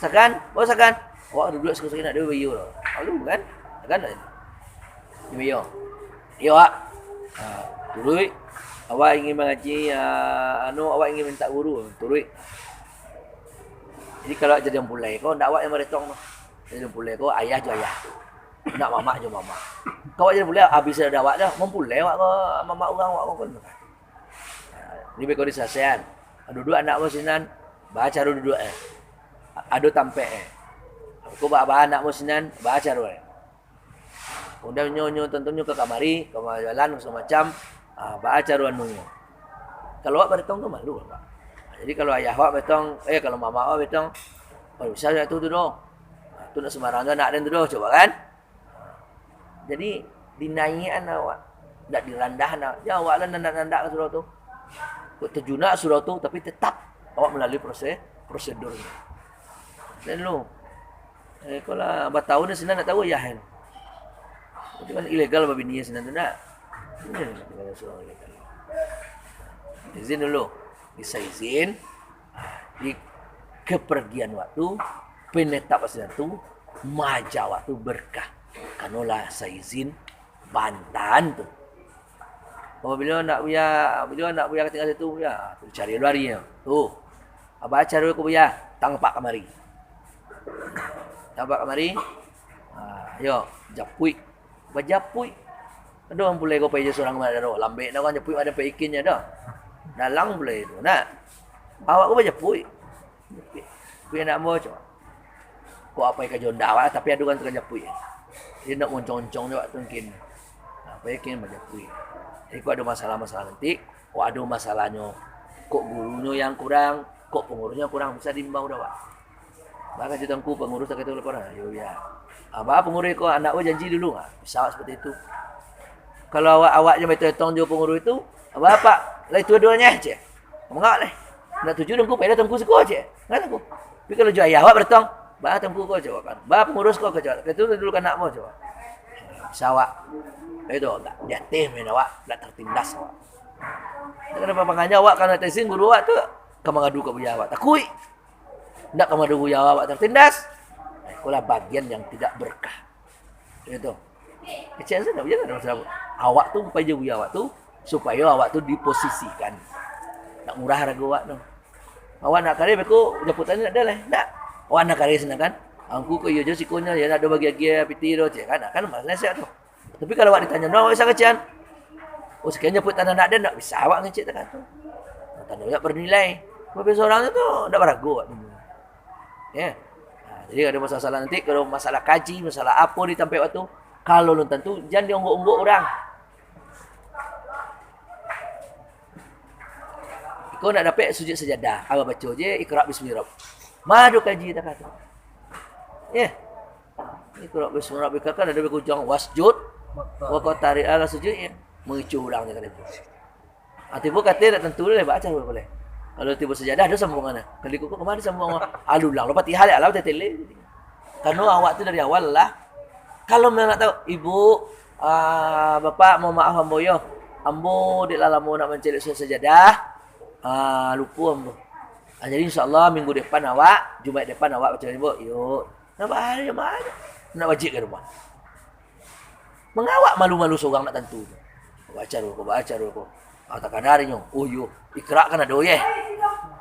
Sakan, bawa sakan. Awak duduk sekali nak dia bayu lah. Lalu kan? Kan? Ini yo. Yo, Wak. Turui. Awak ingin mengaji, awak ingin minta guru, turui. Jadi kalau jadi pulai kau ndak awak yang meretong tu. Jadi pulai kau ayah jo ayah. Nak mamak jo mamak. Kau jadi pulai habis ada awak dah, mempulai awak kau mamak orang awak kau. Ni be kau di sasean. Duduk anak musinan, baca duduk Ado tampe Kau bawa anak musinan, baca ru. Kemudian nyo tentunya ke kamari, ke jalan semacam baca ru anu. Kalau awak meretong tu malu Pak. Jadi kalau ayah awak betong, kalau mama awak betong, bisa tu duduk. Tu nak sembarangan nak dan duduk coba kan. Jadi dinaikan awak, tak dirandahan awak. Ya awak lah nandak-nandak ke surau tu. Kau terjuna surau tu tapi tetap awak melalui prosedur. Dan lu, kalau bertahun ni senang nak tahu ya kan. Itu kan ilegal bagi dia senang tu nak. Ini surau ilegal. Izin dulu. Bisa izin di kepergian waktu penetap waktu maja waktu berkah kanolah saya izin Bantan tu apabila nak buya ketinggalan situ ya tu cari luarnya tu apa cara aku buya tampak kamari yo japui bajapui ada orang boleh kau pergi seorang mana dah lambe dah kan japui ada peikinnya dah dalang boleh tu nak awak ko baca pui nak mau coba ko apa ke jonda awak tapi adukan tu pui dia nak moncong-moncong juga tu mungkin apa yakin baca pui jadi ko ada masalah-masalah nanti ko ada masalahnya kok gurunya yang kurang kok pengurusnya kurang bisa diimbau dah Pak bahkan jutangku pengurus tak kata orang yo ya apa pengurus ko anak ko janji dulu bisa seperti itu kalau awaknya betul-betul jo pengurus itu apa lai dua-duanya je. Mengak lah. Nak tuju dengku pada tengku seko je. Kan aku. Tapi kalau jual ayah awak bertong, bah tengku kau jawab kan. Bah pengurus kau ke jawab. Itu dulu kan nak mau jawab. Sawak. Itu enggak dia teh men awak, tak tertindas awak. Kenapa panganya awak kana tesin guru awak tu ke mengadu ke buya awak. Takui. Ndak ke mengadu buya awak tertindas. Itulah bagian yang tidak berkah. Itu. Kecil saja buya ada masalah. Awak tu upaya buya awak tu supaya awak tu diposisikan. Nak murah harga awak tu. Awak nak kari beku jemputan ni nak dah lah. Tak. Awak nak kari sana kan. Angku ke yo je sikonya ya nak ada bagi-bagi piti tu je kan. Kan masalah siap tu. Tapi kalau awak ditanya, "No, awak sangat kecian." Oh, sekian jemput tanah nak dan tak bisa awak ngecek tak tu. Tanda awak bernilai. Tapi seorang tu tak beragu awak dulu. Ya. Jadi ada masalah nanti kalau masalah kaji, masalah apa di tempat waktu, kalau lu tentu jangan diungguk-ungguk orang. Kau nak dapat sujud sejadah. Awak baca je Iqra bismillah. Madu kaji tak kata. Ya. Iqra bismillah kan ada berkujang wasjud wa qatari ala sujud ya. Mengicu ulang dia kata. Tiba kata tak tentu boleh baca boleh. Kalau tiba sejadah ada sambungan. Kali kau kemana sambung alulang. Lepas tihal alau tetele. Karena awak tu dari awal lah. Kalau memang nak tahu ibu bapak mau maaf ambo yo. Ambo di dalam mau nak mencari sejadah. Lupa ambo. Jadi insya-Allah minggu depan awak, Jumaat depan awak baca ibu. Yuk. Nak ada mana? Nak wajib ke rumah. Mengawak malu-malu seorang nak tentu. Baca dulu. Tak kadar nyo. Oh yo, Iqra kan ada ye.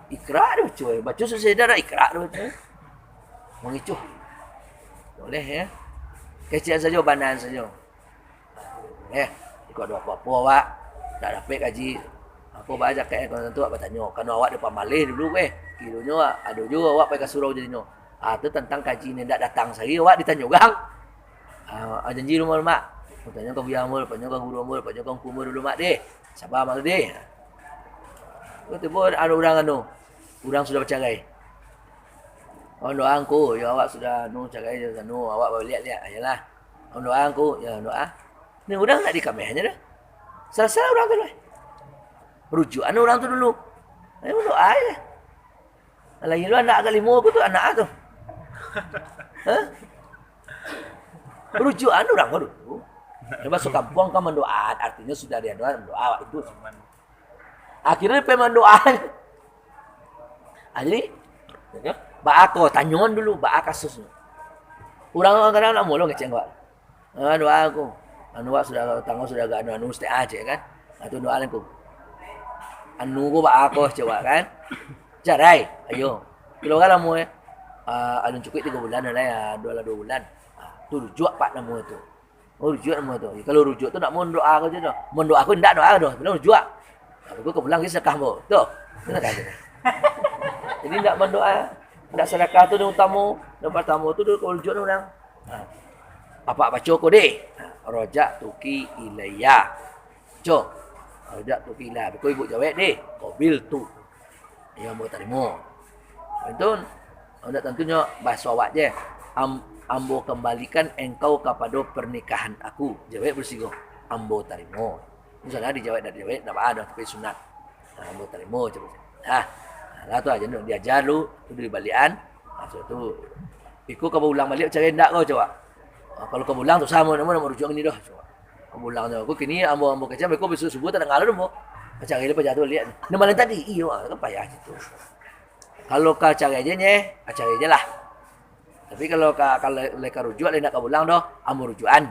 Iqra ada cuy. Baca sejadah Iqra ada cuy. Mengicuh. Boleh ya. Kecil saja banan saja. Ikut ada apa-apa awak tak dapat kaji. Apa baca kat kalau tentu awak bertanya. Kan awak depan malih dulu kilonya ada juga awak pergi ke surau jadinya. Tu tentang kaji ni tak datang sehari awak ditanya gang. Janji rumah mak. Tanya kau biar mul, tanya kau guru mul, tanya kau kumur dulu mak deh. Sabar mak deh. Tiba ada orang orang sudah bercerai. Doa aku, ya awak sudah cerai je sana. Awak baru lihat-lihat ajalah. Doa aku, ya doa. Ni orang nak dikamehnya dah. Salah-salah orang tu lah. Rujukan orang tu dulu. Ayo doa je. Lagi lu anak agak lima aku tu anak tu. Rujukan orang tu dulu. Dia masuk kampung kan mendoa, artinya sudah dia doa itu. Akhirnya pengen doa. Jadi, ba'a ko tanyon dulu, ba'a kasusnya. Orang kadang nak mulung ngeceng awak. Doa aku. Awak sudah tanggal sudah agak anu stay aja kan. Itu doa aku. Anu ko ba ako coba kan. Carai, ayo. Kalau kalau mau alun cukup 3 bulan lah ya, 2 bulan. Tu rujuk pak nama tu. Oh rujuk nama tu. Kalau rujuk tu nak mau doa aku je tu. Mau doa aku ndak doa tu. Bila rujuk. Aku ke pulang ke sedekah mo. Tu. Itu kan. Jadi ndak berdoa. Ndak sedekah tu yang utama. Yang pertama tu kalau rujuk tu orang. Apa baca ko deh. Rojak tuki ilayya. Cok. Rojak tuki ilayya. Kau ibu jawab deh. Qabil tu. Yang mau terima. Itu anda tentunya bahasa awak je. Ambo kembalikan engkau kepada pernikahan aku. Jawab bersiko. Ambo terima. Misalnya dijawab dan dijawab, tak ada tapi sunat. Ambo terima coba. Lah tu aja nak diajar lu, tu dari balian. So tu ikut kau ulang balik cara ndak kau coba. Kalau kau ulang tu sama nama rujuk ni dah. Coba. Kau ulang tu. Aku kini ambo kecam aku besok subuh tak ngalar mo. Macam ini pejatuh lihat. Nama lain tadi. Iyo, kan payah situ. Kalau kau cari aja nye, cari aja lah. Tapi kalau mereka rujuk, nak kau ulang dah, ambo rujukan.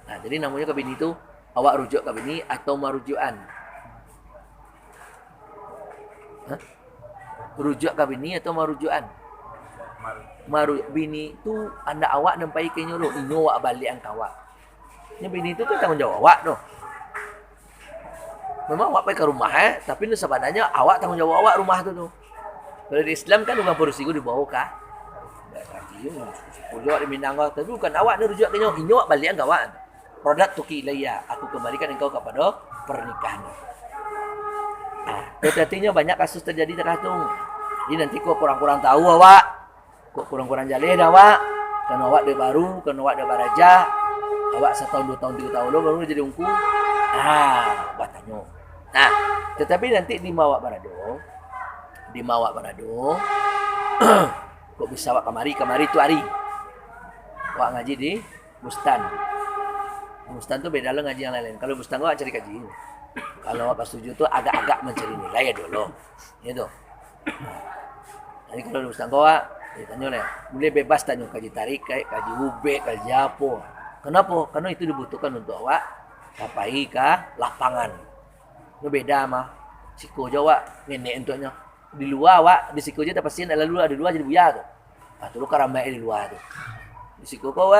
Nah, jadi namanya ke bini itu awak rujuk ke bini atau marujukan. Hah? Rujuk ke bini atau marujukan? Bini itu anda awak nampai ke nyuruh, inyo awak balik ang kawak. Ini bini itu kan tanggung jawab awak tu. Memang awak pergi ke rumah tapi ini sebenarnya awak tanggung jawab awak rumah tu. Kalau di Islam kan bukan perusiku dibawa kah? Rujuk di Minang kau, tapi bukan awak ni rujuk ke inyo awak balik ang kawak. Produk tuki ilayya, aku kembalikan engkau kepada pernikahan. Artinya banyak kasus terjadi tergantung. Jadi nanti kau kurang-kurang tahu awak, kau kurang-kurang jalih awak, kan awak dia baru, kan awak dia baraja, awak 1 tahun 2 tahun 3 tahun baru jadi ungku. Batanya. Nah, tetapi nanti di mawak barado, kok bisa awak kemari tu hari. Awak ngaji di Bustan. Bustan tu beda lah ngaji yang lain. Kalau Bustan kau cari kaji. Kalau apa setuju tu agak-agak mencari nilai ya dulu. Itu. Jadi kalau di Bustan kau tanya lah, boleh bebas tanya kaji tarik, kaji ube, kaji apa. Kenapa? Karena itu dibutuhkan untuk awak capai ke lapangan. Itu beda mah. Siko Jawa nenek untuknya. Di luar awak di siko je tak pasti ada luar jadi buaya tu. Tu lu karamai di luar tu. Di siko kau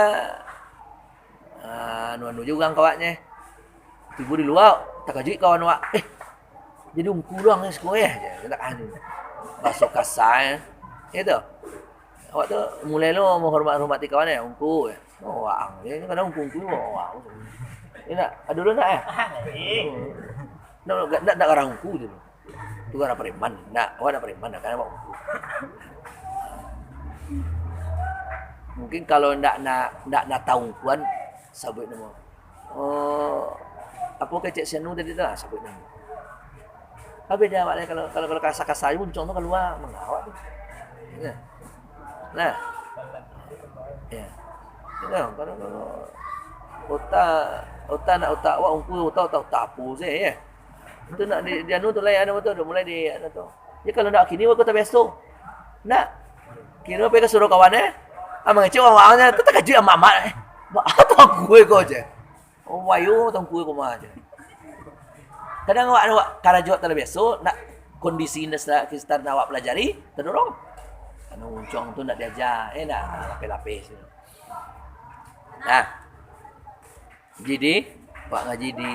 anu juga kawaknya. Tiba di luar tak kaji kawan awak. Jadi ungku doang ni sekolah je. Tak anu. Masuk kasar. Itu. Awak tu mulai lo menghormati kawan ungku. Wang. Dia kadang ungku wang. Ini nak ada dulu nak nak orang ungku tu. Tu orang preman. Awak nak preman kan awak ungku. Mungkin kalau nak tahu ungkuan sabut nama. Apa kecek senu tadi tu lah sabut nama. Beda awak lain kalau kasar-kasar pun contoh keluar mengawak tu. Nah. Ya. Kalau otak nak otak awak ungku otak apa saya ya. Itu nak dia anu tu lain ada betul mulai di ada tu. Ya kalau nak kini aku tak biasa. Nak kira pergi suruh kawan amang cik awaknya tu tak kaji amat. Atau aku kau je. Wayu tang kuih kau mah je. Kadang awak karajot tak biasa nak kondisi sekitar awak pelajari terdorong. Karena uncong tu nak diajar, nak lapis-lapis. Nah, jadi Pak ngaji di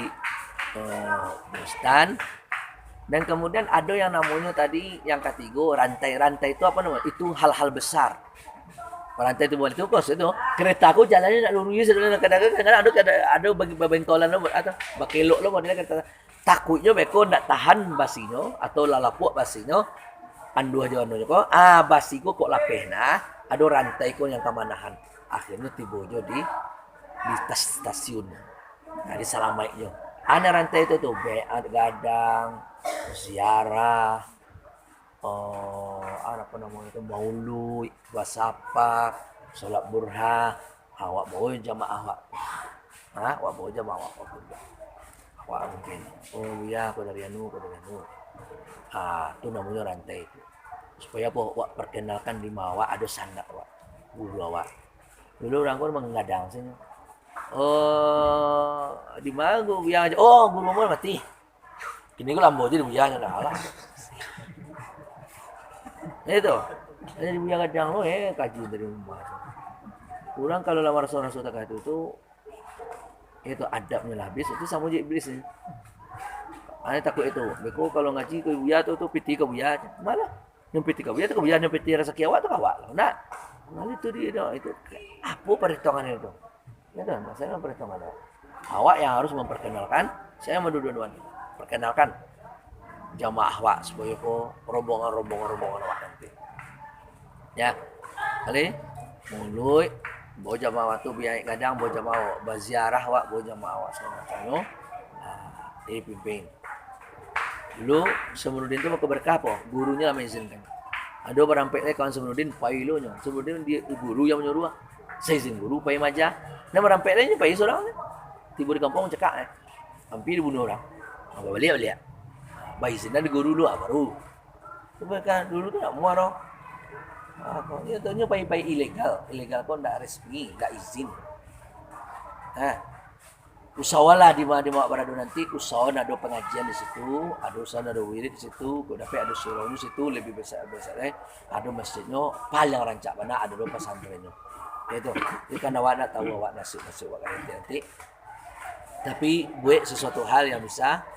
Bustan dan kemudian ada yang namanya tadi yang ketiga rantai itu apa namanya? Itu hal-hal besar. Rantai itu bukan itu kos itu. Kereta aku jalannya nak lurus kadang-kadang ada bagi bengkolan atau bakelok lo model kereta. Takutnya beko nak tahan basinya atau lalapuk basinya. Anduh aja kok. Basiku kok lapeh nah. Ada rantai ko yang kamanahan. Akhirnya tiba jo di stasiun. Nah, di Salamaiknya. Ada rantai itu tuh gadang, ziarah, apa namanya itu maulud, wasapa, salat burha, awak bawa jamaah awak. Awak bawa jamaah awak. Awak mungkin. Oh ya, aku dari anu. Itu namanya rantai itu. Supaya awak perkenalkan di bawah ada sandak awak, guru awak. Dulu orang pun menggadang sini. Oh, di mana guru buyang aja? Oh, guru mau mati. Ini gue lambo aja di buyangnya dah lah. Itu. Ada di buyang gadang lo kaji dari rumah. Orang kalau lamar seorang saudara itu adabnya lah habis itu sama je iblis ni. Ane takut itu. Beko kalau ngaji ke buya tu piti ke buya. Malah yang piti ke buya tu ke buya yang piti rasa kiawak tu kawak lah. Nak. Malah itu dia dah itu. Apa perhitungan itu? Ya dah, saya perhitungan. Awak yang harus memperkenalkan, saya dua-duaan. Perkenalkan jamaah awak supaya ko rombongan awak nanti. Ya. Kali mulai bawa jamaah tu biar kadang bawa jamaah berziarah awak bawa jamaah awak semua macam dia pimpin. Dulu Semenudin tu mau berkah apa? Gurunya lah mengizinkan. Ada barang pek kawan Semenudin pailonya. Semenudin dia guru yang menyuruh. Saya izin guru pai maja. Nah barang pek lainnya pai seorang. Tiba di kampung cekak hampir dibunuh orang. Apa balik. Bai izin dari guru dulu baru. Mereka dulu tu nak muaro. Dia tanya pai ilegal kau ndak resmi, ndak izin. Usahalah di mana berada nanti, usaha ada pengajian di situ, ada usaha ada wirid di situ, kau dapat ada surau di situ lebih besar ada masjidnya, paling rancak mana ada dua pesantrennya. Itu kan awak nak tahu awak nasib awak nanti. Tapi buat sesuatu hal yang bisa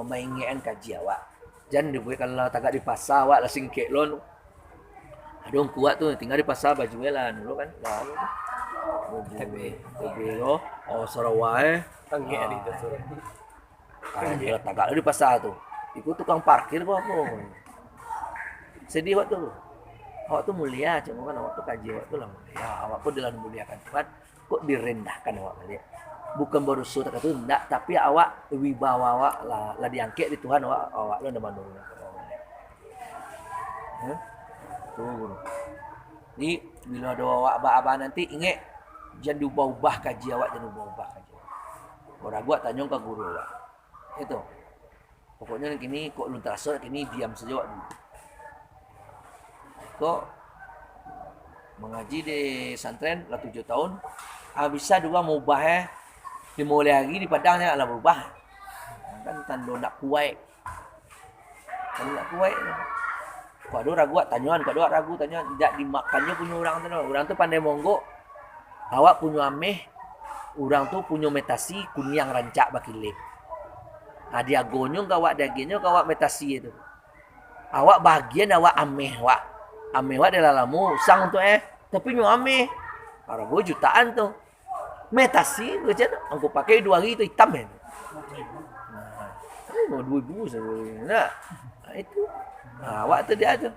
mengingatkan kaji awak. Jangan dibuat kalau tagak di pasar awak lah singkek lon. Ada orang kuat tu tinggal di pasar baju lah dulu kan. Lah. Tapi lo Sarawak Tanggih di tu. dia tagak di pasar tu. Ikut tukang parkir apa. Sedih waktu tu. Awak tu mulia, cuma kan awak tu kaji awak tu lah mulia. Awak pun dalam muliakan Tuhan, kok direndahkan awak kali. Bukan baru surat itu enggak, tapi awak wibawa awak lah diangkat di Tuhan awak lo ndak mandor. Tuh. Ni bila ada awak abah nanti ingat jangan ubah-ubah kaji awak, jangan ubah-ubah kaji. Orang buat tanya ke guru awak. Itu. Pokoknya kini kok lu terasa kini diam saja awak dulu. Kok mengaji di santren lah 7 tahun, bisa juga mau ubah dimulai lagi di Padangnya lah berubah. Kan tanda nak kuat. Tanda nak kuat. Kau ada ragu tanyaan, kau ada ragu tanyaan tidak dimakannya punya orang tu. Orang tu pandai monggo. Awak punya ameh, orang tu punya metasi kunyang rancak bakilip. Dia gonyong kawak dagingnya kawak metasi itu. Awak bagian awak ameh wak. Ameh wak dalam lamu sang tu tapi nyu ameh. Ragu jutaan tu. Metasi tu macam aku pakai 2 hari tu hitam kan. Nah, 2,000 saja. Nah, itu. Awak tu dia tu.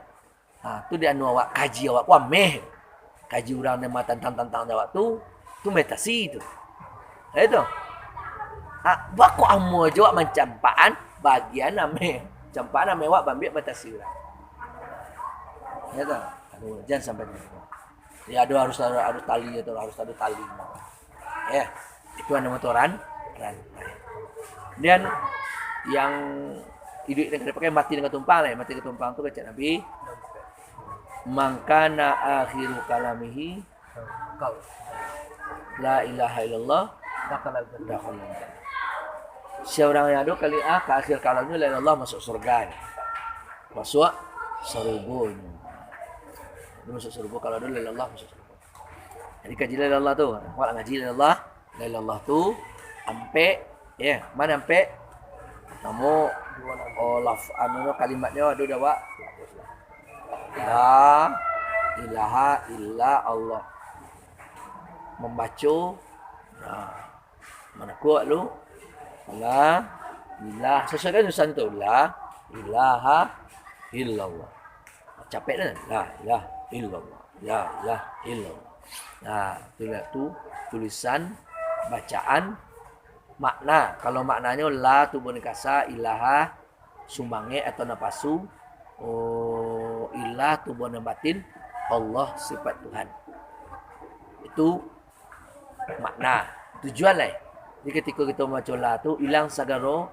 Tu dia anu awak kaji awak ku ameh. Kaji orang nama tantang-tantang awak tu metasi tu. Itu. Wak ku amu aja awak mencampaan bagian ameh. Campaan ameh awak bambik metasi orang. Itu. Jangan sampai gitu. Ya ada harus tali atau harus ada tali. Ya, itu nama rantai. Dan yang hidup dengan pakai mati dengan tumpang lah. Mati dengan tumpang tu kata Nabi, "Mangkana akhiru kalamihi la ilaha illallah dakhala jannah." Seorang yang ada kali ke akhir kalamnya la ilaha illallah masuk surga. Masuk surga. Dia masuk surga kalau ada la ilaha illallah masuk surga. Jadi kaji la ilaha illallah tu, awak ngaji la ilaha illallah tu ampe mana ampe kamu kalimatnya ada dah wak. La ilaha illa Allah. Membaca mana kuat lu? La ilaha sesuai kan tu la ilaha illallah. Capek dah. La ilaha illallah. La ilaha illallah. Nah, tu tulisan bacaan makna. Kalau maknanya la tu bonekasa ilaha sumbange atau napasu. Ilah tu batin Allah sifat Tuhan. Itu makna. Tujuan lah. Jadi ketika kita baca la tu hilang sagaro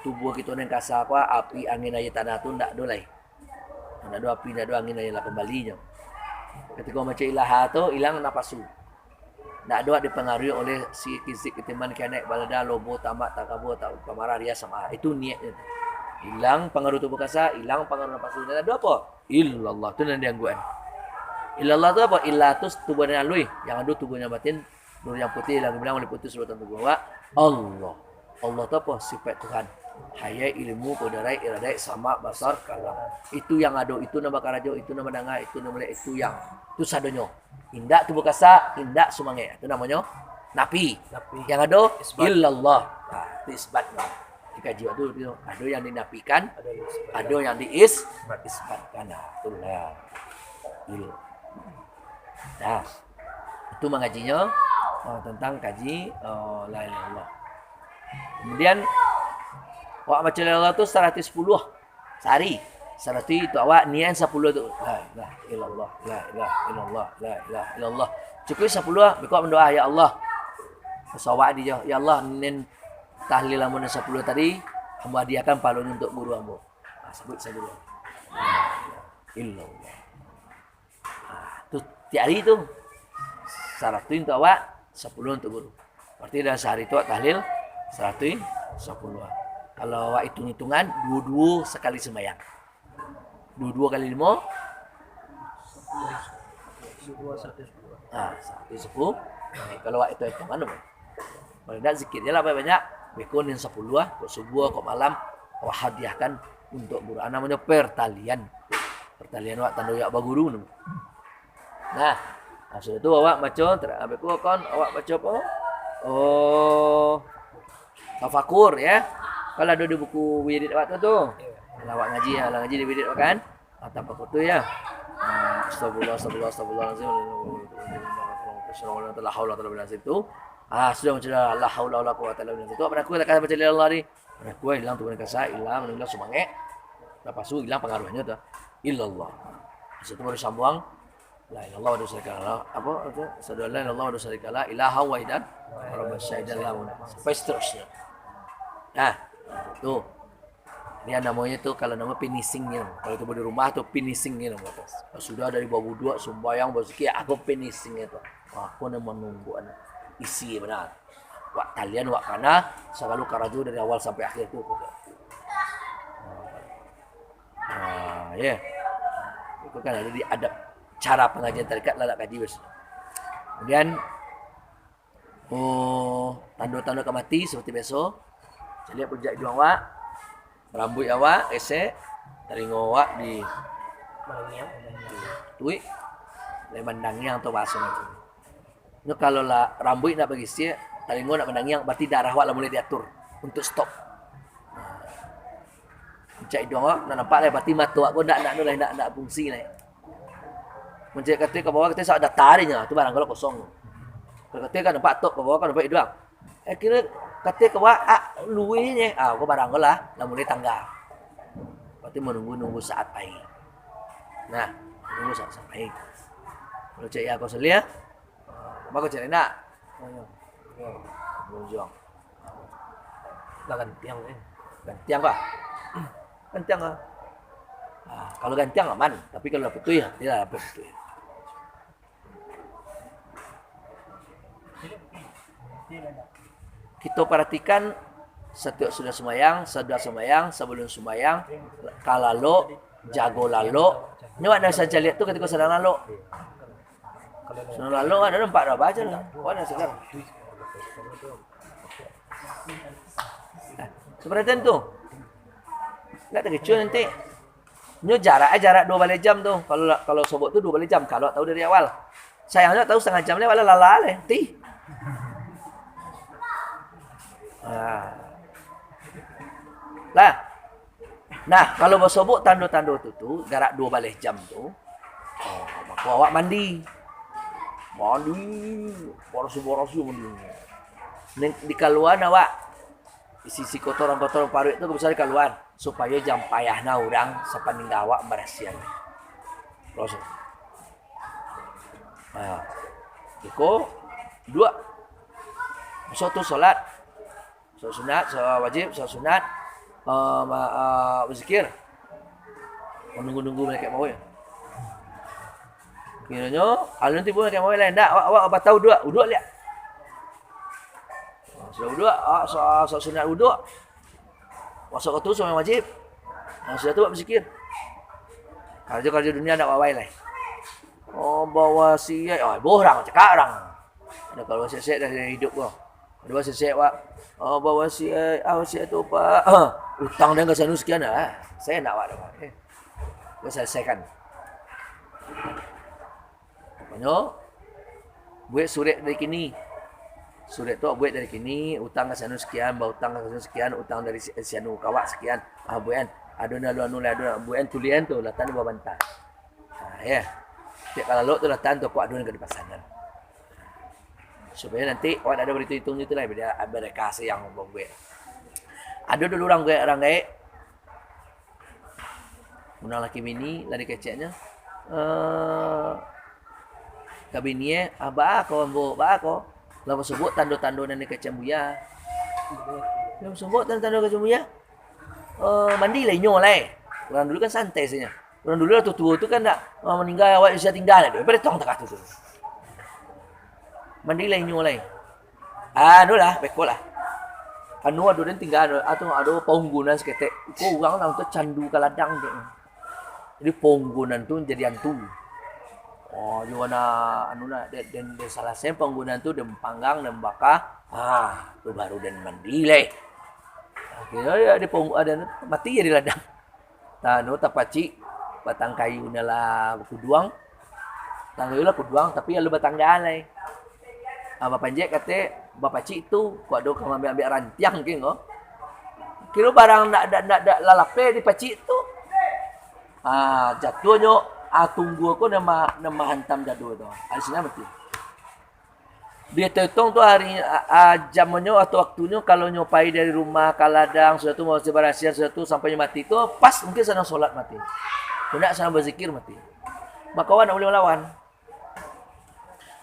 tubuh kita nang kasa apa api angin aja tanah tu ndak ada lah. Ndak ada api ndak ada angin aja lah kembalinya. Ketika baca ilaha tu hilang napasu. Tak ada dipengaruhi oleh si kizik ketiman kenek balada lobo tamak takabur tak pamarah dia sama. Itu niatnya. Hilang pengaruh tubuh kasa, hilang pengaruh napasu. Dan ada apa? Illallah tu nanti gangguan. Illallah tu apa? Illah tu tubuhnya lui, yang ada tubuhnya batin, nur yang putih lagi bilang oleh putih seluruh tubuh wa Allah. Allah tu apa? Sifat Tuhan. Hayai ilmu kudarai iradai sama basar kalam. Itu yang ada, itu nama karajo, itu nama danga, itu nama itu yang itu sadonyo. Indak tubuh kasa, indak sumange. Itu namanya napi. Yang ada illallah. Nah, itu isbatnya. Dikaji waktu itu ada yang dinafikan, ada yang diisbatkan. Nah, itulah. Nah, itu mengajinya tentang kaji la ilaha illallah. Kemudian awak baca la ilaha illallah tu 110 sehari. 100 itu awak niat 10 tu. La ilaha illallah, la ilaha illallah, la ilaha illallah. Cukup 10 bekok mendoa ya Allah. Pesawat dia, ya Allah nen tahlil lamun 10 tadi hamba hadiahkan pahalanya untuk guru hamba. Nah, sebut saja dulu. Illallah. Tu tiap hari tu 100 untuk awak, 10 untuk guru. Berarti dalam sehari tu awak tahlil 110. Kalau awak hitung-hitungan 22 sekali sembahyang. 22 kali 5 110. Kalau awak itu hitungan apa? Kalau tidak zikirnya lah banyak. Bekon yang 10 kok subuh kok malam awak hadiahkan untuk guru. Namanya pertalian. Pertalian awak tanda yak baguru. Nah, sudah tu awak baca terabeku kon awak baca apa? Oh, tafakur ya. Kalau ada di buku wirid awak tu. Kalau awak ngaji ya, ngaji di wirid awak kan. Tafakur tu ya. Astagfirullah, astagfirullah, astagfirullahalazim. La haula wala quwwata illa billah. Sudah baca la haula wala quwwata illa billah. Itu apa aku tak baca la Allah ni. Aku hilang tu kasa, hilang sumange. Lepas tu hilang pengaruhnya tu. Illallah. Situ baru sambung la ilaha illallah wa syarikalah. Apa itu? Sadallah la ilaha illallah wa syarikalah ilaha wahidan rabbas syaidan la sampai seterusnya. Nah, tu. Ini namanya tu kalau nama finishingnya. Kalau tu di rumah tu finishingnya nama tu. Sudah dari bau wuduk sembahyang berzikir aku finishingnya tu. Aku nak menunggu anak isi benar. Wak talian wak kana selalu karaju dari awal sampai akhir tu. Ya. Itu kan ada di adab cara pengajian tarekat ladak kaji bos. Kemudian tanda-tanda kemati seperti biasa. Saya lihat pujak juang wak, rambut awak esek, telinga awak di tuik, lemandangiang atau bahasa macam. Ini kalau lah rambut nak bagi sia, telinga nak mendangiang, berarti darah awak lah mulai diatur untuk stop. Pujak juang wak, nak nampak lah, berarti mata awak pun nak fungsi lah. Mencari kata ke bawah kita ada tarinya, tu barang kalau kosong. Kalau kata kan nampak tok ke bawah kan nampak hidung. Kira kata ke bawah luihnya, kau barang kau lah mulai tangga. Berarti menunggu saat baik. Nah, menunggu saat baik. Kalau cek ya kau selia, maka cek nak. Berjuang. Dah gantiang gantiang kah? Gantiang kah? Kalau gantiang aman, tapi kalau dapat tu ya, dia dapat tu. Kita perhatikan setiap sudah sembahyang, sebelum sembahyang, kalau jago lalu. Ni awak dah saja lihat tu ketika sedang lalu. Sedang lalu ada nampak dah baca lah. Awak dah sedar. Seperti tu. Tak terkecuali nanti. Ini jarak 2 balik jam tu. Kalau sobok tu 2 balik jam. Kalau tahu dari awal. Sayangnya tahu setengah jam ni wala lala leh. Nah, kalau bersobok tanda-tanda tu jarak 2 balik jam tu. Maka awak mandi. Boros-boros mandi. Di kaluan awak isi kotoran-kotoran paruit tu bisa di kaluan. Supaya jam payahna orang sepaning awak berasian. Proses. Iko 2. Suatu solat. Sunat, wajib, sunat. Berzikir. Menunggu-nunggu mereka mau ya. Kiranya kalau nanti pun kayak mau lain dak awak tahu uduk lihat. Sudah uduk, so sunat uduk. Masuk ke tu semua wajib. Sudah tu buat berzikir. Kerja dunia nak wawai lah. Oh bawa siap, borang cakap orang. Ada kalau siap dari hidup kau. Ada bawa siap wak. Oh bawa siap tu pak. Utang dan kesanu sekian lah. Saya nak wak dah. Kau selesaikan. Pokoknya buat surat dari kini. Surat tu buat dari kini, utang ke sana sekian, utang ke sana sekian, utang dari sianu kawak sekian. Buat aduna lu buat tulian tu latan bawa bantal. Ya. Tiap kalau tu latan tu aku aduna ke depan sana. Supaya nanti awak ada berita hitung itu lah bila kasih yang buat. Ada dulu orang gaik. Unang laki bini lari keceknya. Kabini ba ko lalu sebut tando-tando dan kecam buya. Lalu sebut tando-tando kecam buya. Mandi lah nyo lah. Orang dulu kan santai saja. Orang dulu tua tu kan tak meninggal awak bisa tinggal lah. Daripada tong tak tu. Mandi lah nyo lah. Anu lah, bekol lah. Anu ada dan tinggal atau ada penggunaan seketek. Kau orang lah untuk candu ke ladang tu. Jadi penggunaan tu jadi hantu. Oh, juga anu lah dan salah saya penggunaan tu dan panggang dan bakar. Tu baru dan mandi lah. Akhirnya ada penggunaan mati jadi ladang. Tanu tapaci batang kayu nala kuduang. Tangga lah kuduang tapi lu batang dalai. Bapak panjek kata bapak cik tu kau ada kau ambil rantiang ke kau. Kira barang nak lalape di pacik tu. Jatuhnya tunggu aku nama hantam jadu tu. Asalnya mati. Dia terhitung tu hari jamnya atau waktunya kalau nyopai dari rumah ke ladang sudah tu mau sebarasian sudah tu sampai mati tu pas mungkin sana solat mati. Tidak sana berzikir mati. Maka awak nak boleh melawan.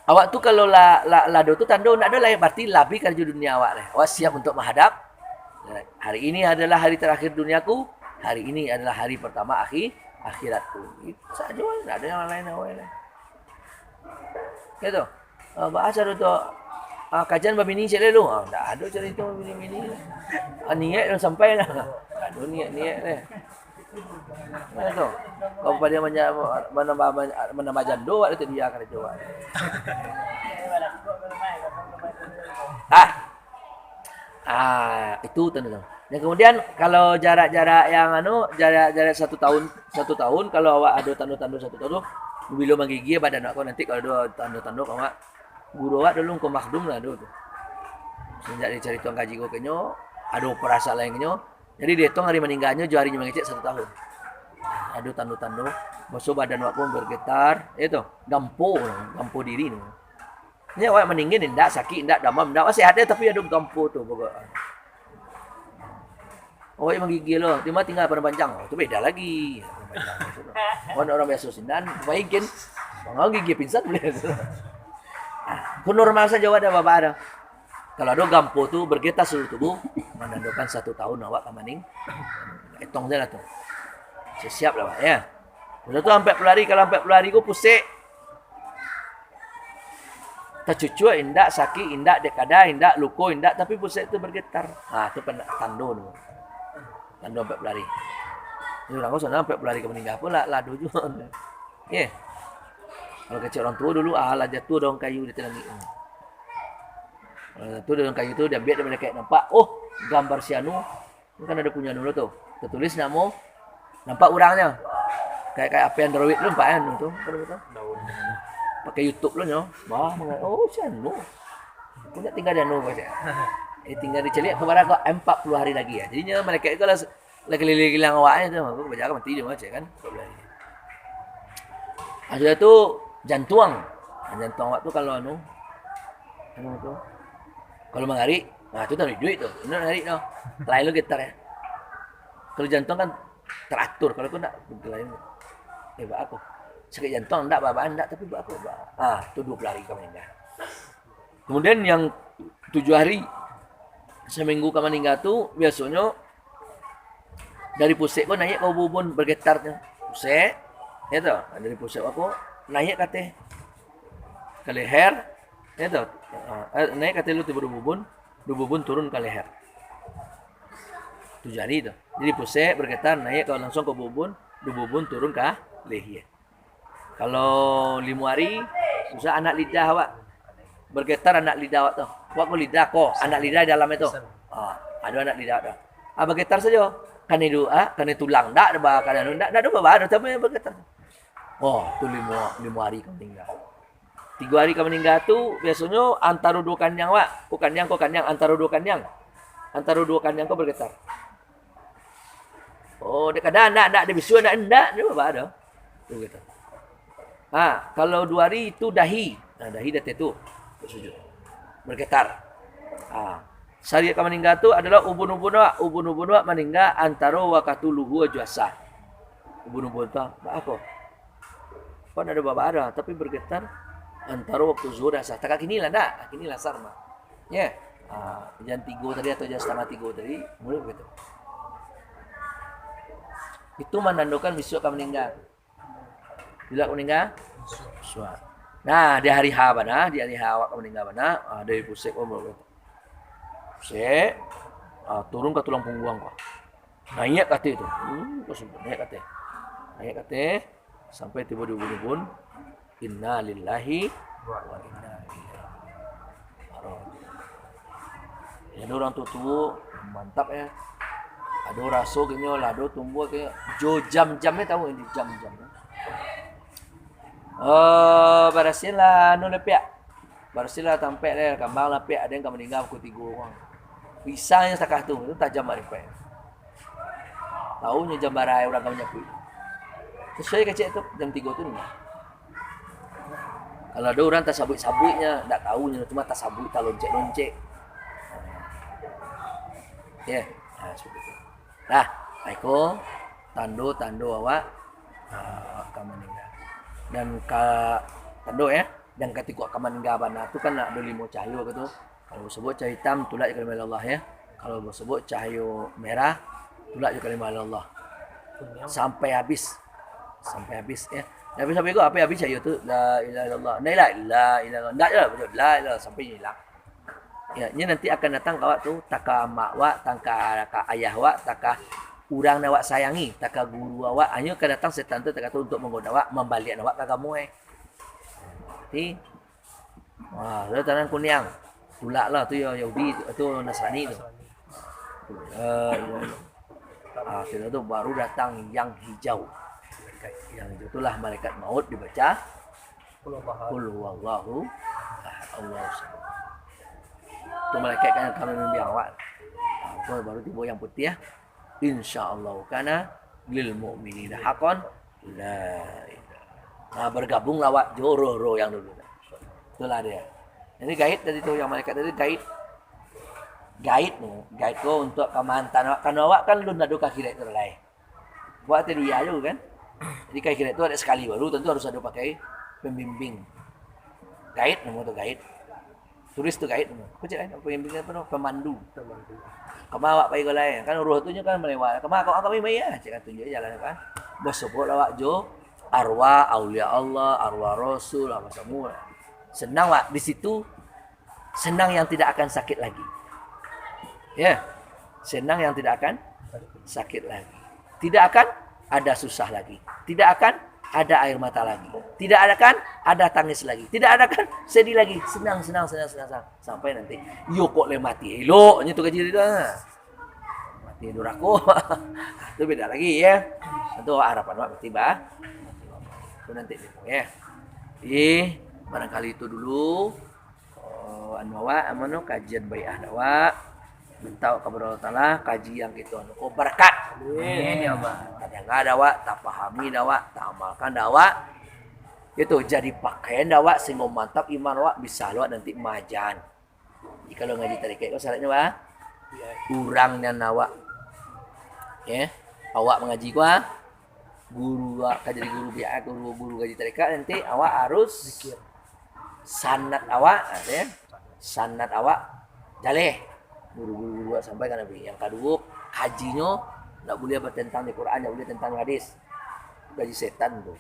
Awak tu kalau lado tu tanda nak ada lah berarti labi kerja dunia awak lah. Awak siap untuk menghadap. Hari ini adalah hari terakhir duniaku. Hari ini adalah hari pertama akhiratku. Itu saja, tak ada yang lain awak lah. Gitu. Bahasa tu kajian babini cik lu. Tak ada cerita babini. Niat dah sampai lah. Tak ada niat lah. Gitu. Kau pada menambah jando ada dia akan jawab. Itu tanda. Dan kemudian kalau jarak-jarak yang jarak 1 tahun kalau awak ada tanda-tanda 1 tahun bila menggigil badan aku nanti kalau ada tanda-tanda awak guru awak dulu kau makdum lah dulu. Sejak dia cari tuang kaji kau kenyo, ada perasa lain kenyo. Jadi dia hitung hari meninggalnya jarinya mengecek 1 tahun. Ada tanda-tanda masuk badan awak pun bergetar, itu gampo diri ni. Ini awak meninggal tidak sakit, tidak demam, tidak sehat dia tapi ada gampo tu pokok. Awak menggigil loh, cuma tinggal pada panjang. Itu beda lagi. Orang biasa sindan, mungkin orang gigi pingsan boleh. Itu normal saja ada bapak ada. Kalau ada gampo tu bergetar seluruh tubuh, menandakan 1 tahun awak kamaning. Etong je lah tu. Siap lah pak ya. Sudah tu sampai pelari, kalau sampai pelari ku pusing. Tercucuk, indak sakit, indak dekada, indak luko, indak tapi pusing tu bergetar. Itu tanda tu. Tanda sampai pelari. Ini orang kau sana sampai pelari ke meninggal pun ladu juga. Ya. Kalau kecil orang tua dulu lah jatuh daun kayu di telangi. Jatuh daun kayu tu dia biar dia kayak nampak. Oh, gambar si anu. Kan ada punya dulu tu. Tertulis nama. Nampak orangnya. Kayak apa yang Android lu nampak kan tu. Daun. Pakai YouTube lu nyo. Oh, si anu. Punya tinggal di anu pasal. Tinggal diceliak kepada kau 40 hari lagi ya. Jadinya mereka itu lah lagi keliling awaknya tu. Aku berjaga mati dia macam kan. 40 hari. Ada tu jantung. Jantung awak tu kalau anu tu. Kalau mengari, tu tarik duit tu. Ini narik tu. Lain lu getar ya. Kalau jantung kan teratur. Kalau aku nak lain. Buat aku. Sakit jantung enggak babaan enggak tapi buat aku. Tu 20 hari kau meninggal. Kemudian yang 7 hari seminggu kau meninggal tu biasanya dari pusat kau naik kau bubun bergetarnya. Pusat, ya tu. Dari pusat aku naik kate ke leher, ya tuh. Naik kate lu tiba dububun turun ke leher. Itu jari itu. Jadi pusat bergetar naik kalau langsung ke dububun turun ke leher. Kalau 5 hari susah anak lidah awak. Bergetar anak lidah awak tuh. Awak ko lidah ko, anak lidah di dalam itu. Ada anak lidah tu. Bergetar saja. Kan itu tulang dak ada dak ada tapi bergetar. Tu 5 hari kau meninggal. 3 hari kau meninggal tu biasanya antara 2 kanyang wak, ko kanyang antara 2 kanyang. Antara 2 kanyang kau bergetar. Dia kadang nak dia bisu nak ndak dia apa ada. Tu kata. Kalau 2 hari itu dahi. Dahi dah tu bersujud. Bergetar. Syariat kau meninggal tu adalah ubun-ubun wak meninggal antara wakatuluhu jasa. Ubun-ubun tu apa? Kan ada baba ada tapi bergetar antara waktu zuhur dan asar. Tak kini lah dak. Kini lah asar mah. Ya. Jam 3 tadi atau jam setengah 3 tadi mulai begitu. Itu menandakan besok kau meninggal. Bila kau meninggal? Besok. Nah, di hari H awak kau meninggal mana? Dari pusat kau begitu. Pusat turun ke tulang punggung kau. Naik kata itu. Naik kata sampai tiba di ubun-ubun. Inna lillahi wa inna ilaihi raji'un. Ada orang tua mantap ya. Ada rasa kayaknya lado tumbuh kayak jam-jamnya tahu ini jam-jam. Barasila nu lepiak. Barasila tampek le kambang lepiak ada yang kau meninggal pukul 3 orang. Pisangnya sakah tu itu tajam lepiak. Tahunya jam barai orang kau nyapu. Sesuai kecil tu jam 3 tu ni. Kalau ada orang tak sabuk-sabuknya, tak tahunya cuma tak sabuk tak loncek-loncek. Ya, seperti itu. Nah, aiko tando awak akan meninggal. Dan tando ya, dan ketika akan meninggal bana tu kan ada 5 cahaya gitu. Kalau sebut cahaya hitam tulak kalimah Allah ya. Kalau sebut cahaya merah tulak kalimah Allah. Sampai habis ya. Habis sampai apa habis cahaya tu la ilaha illallah. La ilaha illallah. Tak je betul la ilaha sampai hilang. Ya, ini nanti akan datang kawak tu taka mak wak, taka ayah wak, taka urang nak wak sayangi, taka guru awak. Hanya akan datang setan tu taka tu untuk menggoda awak, membalik awak ke kamu Ti. Itu tangan kuning. Tulak lah tu Yahudi tu Nasrani tu. Setelah tu baru datang yang hijau. Yang itulah malaikat maut dibaca Qul huwallahu ahad. Itu malaikat kan kami membiang awak. Itu baru tiba yang putih ya. Insyaallah kana lil mu'minina haqqan la ilaha. Bergabung lawak joro yang dulu. Itulah dia. Ini gaib tadi tu yang malaikat tadi gaib. Gaib ko untuk kemantan awak. Kan awak kan lu nadu akhirat tu lain. Buat tadi dia juga kan. Jadi akhirat tu ada sekali baru tentu harus ada pakai pembimbing. Gaib nama tu gaib. Turis tu gaib nama. Kau cakap apa yang bimbing apa pemandu. Kamu awak pergi ke lain kan roh tu nya kan melewat. Kamu kami mai ya cakap tunjuk jalan kan. Bos sebut awak jo arwah aulia Allah, arwah Rasul apa semua. Senang wak di situ. Senang yang tidak akan sakit lagi. Ya. Senang yang tidak akan sakit lagi. Tidak akan ada susah lagi. Tidak akan ada air mata lagi. Tidak akan ada tangis lagi. Tidak akan sedih lagi. Senang. Sampai nanti. Yo kok le mati. Eloknya tu kecil itu. Mati duraku. Itu beda lagi ya. Itu harapan wak tiba. Itu nanti ya. Barangkali itu dulu. Kajian bai'ah dakwah. Minta kepada Allah Ta'ala kaji yang kita berkat. Amin ya Allah. Yang ada dakwah, tak pahami dakwah, tak amalkan dakwah. Itu jadi pakaian dakwah sehingga mantap iman awak bisa awak nanti majan. Jadi kalau ngaji tarekat kau syaratnya apa? Kurangnya nawak. Ya. Awak mengaji gua guru awak jadi guru biasa, guru ngaji tarekat nanti awak harus sanad awak ya. Sanad awak jaleh. Guru-guru sampai kan Nabi. Yang kedua, hajinya tak boleh bertentang di Quran, tak boleh tentang hadis. Gaji setan tu.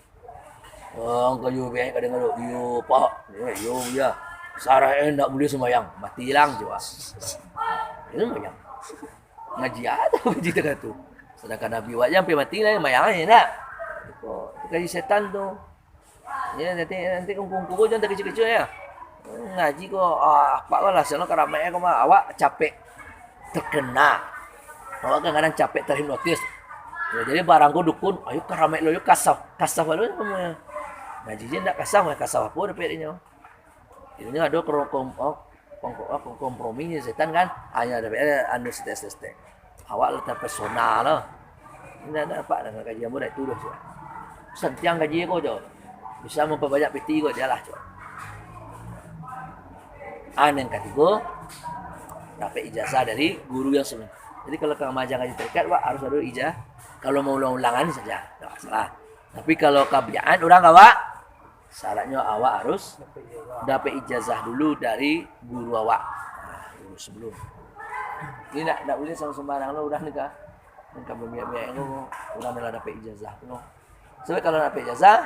Oh, kau you biar kadang kadang you pak, you ya. Sarah nak boleh sembahyang, mati hilang juga. Ini sembahyang. Ngaji atau ngaji tak tu. Sedangkan Nabi wajah sampai mati lah, sembahyang aja nak. Itu kaji setan tu. Ya nanti kungkung jangan tak kecil-kecil ya. Ngaji kau apa kau lah, soalnya keramaian kau mah awak capek terkena. Awak kadang-kadang capek terhipnotis. Ya, jadi barang kau dukun, ayo keramai lo, yuk kasaf lo semuanya. Ngaji je tak kasaf apa dapat dia. Ini ada kompromi setan kan, hanya ada anu sete. Awak letak personal lah. Ini ada apa dengan kajian mu dah tuduh je. Sentiang gaji kau je. Bisa memperbanyak peti kau je lah. Yang ketiga, dapat ijazah dari guru yang sebelum. Jadi kalau kamu mengajar ngaji tarekat, wak harus ada ijazah. Kalau mau ulang-ulangan saja, tak masalah. Tapi kalau kabiaan orang awak, syaratnya awak harus dapat ijazah dulu dari guru awak. Guru sebelum. Ini nak boleh sama sembarang lo udah nikah. Dan kamu biar-biar lo, orang dah dapat ijazah lo. Sebab kalau dapat ijazah,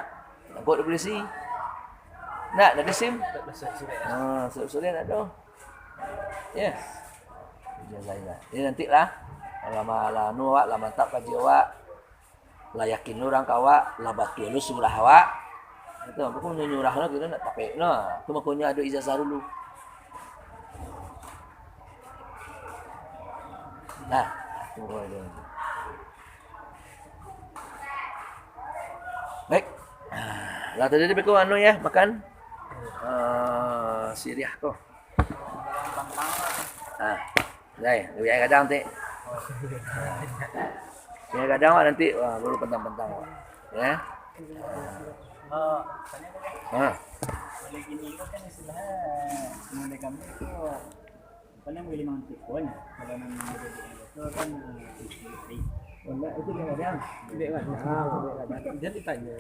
kau boleh sih. Nak ada SIM? Sudah ada. Ya. Ijazah ini. Ini nantilah. Lama awak, lama tak kaji awak. Lah yakin orang kawak, lah batu lu surah awak. Itu apa pun nyurah lo kita nak tapek no. Tu makanya ada ijazah dulu. Nah, tunggu ada. Baik. Lah tadi dia kau anu ya, makan. Siriah kau. Dah, lebih kadang nanti. Ya kadang nanti baru pentang-pentang. Ya. Boleh gini kan istilahnya mengenai kami itu apa yang boleh mantik pun kalau menjadi itu kan istri. Itu kadang. Tidak kadang. Jadi tanya.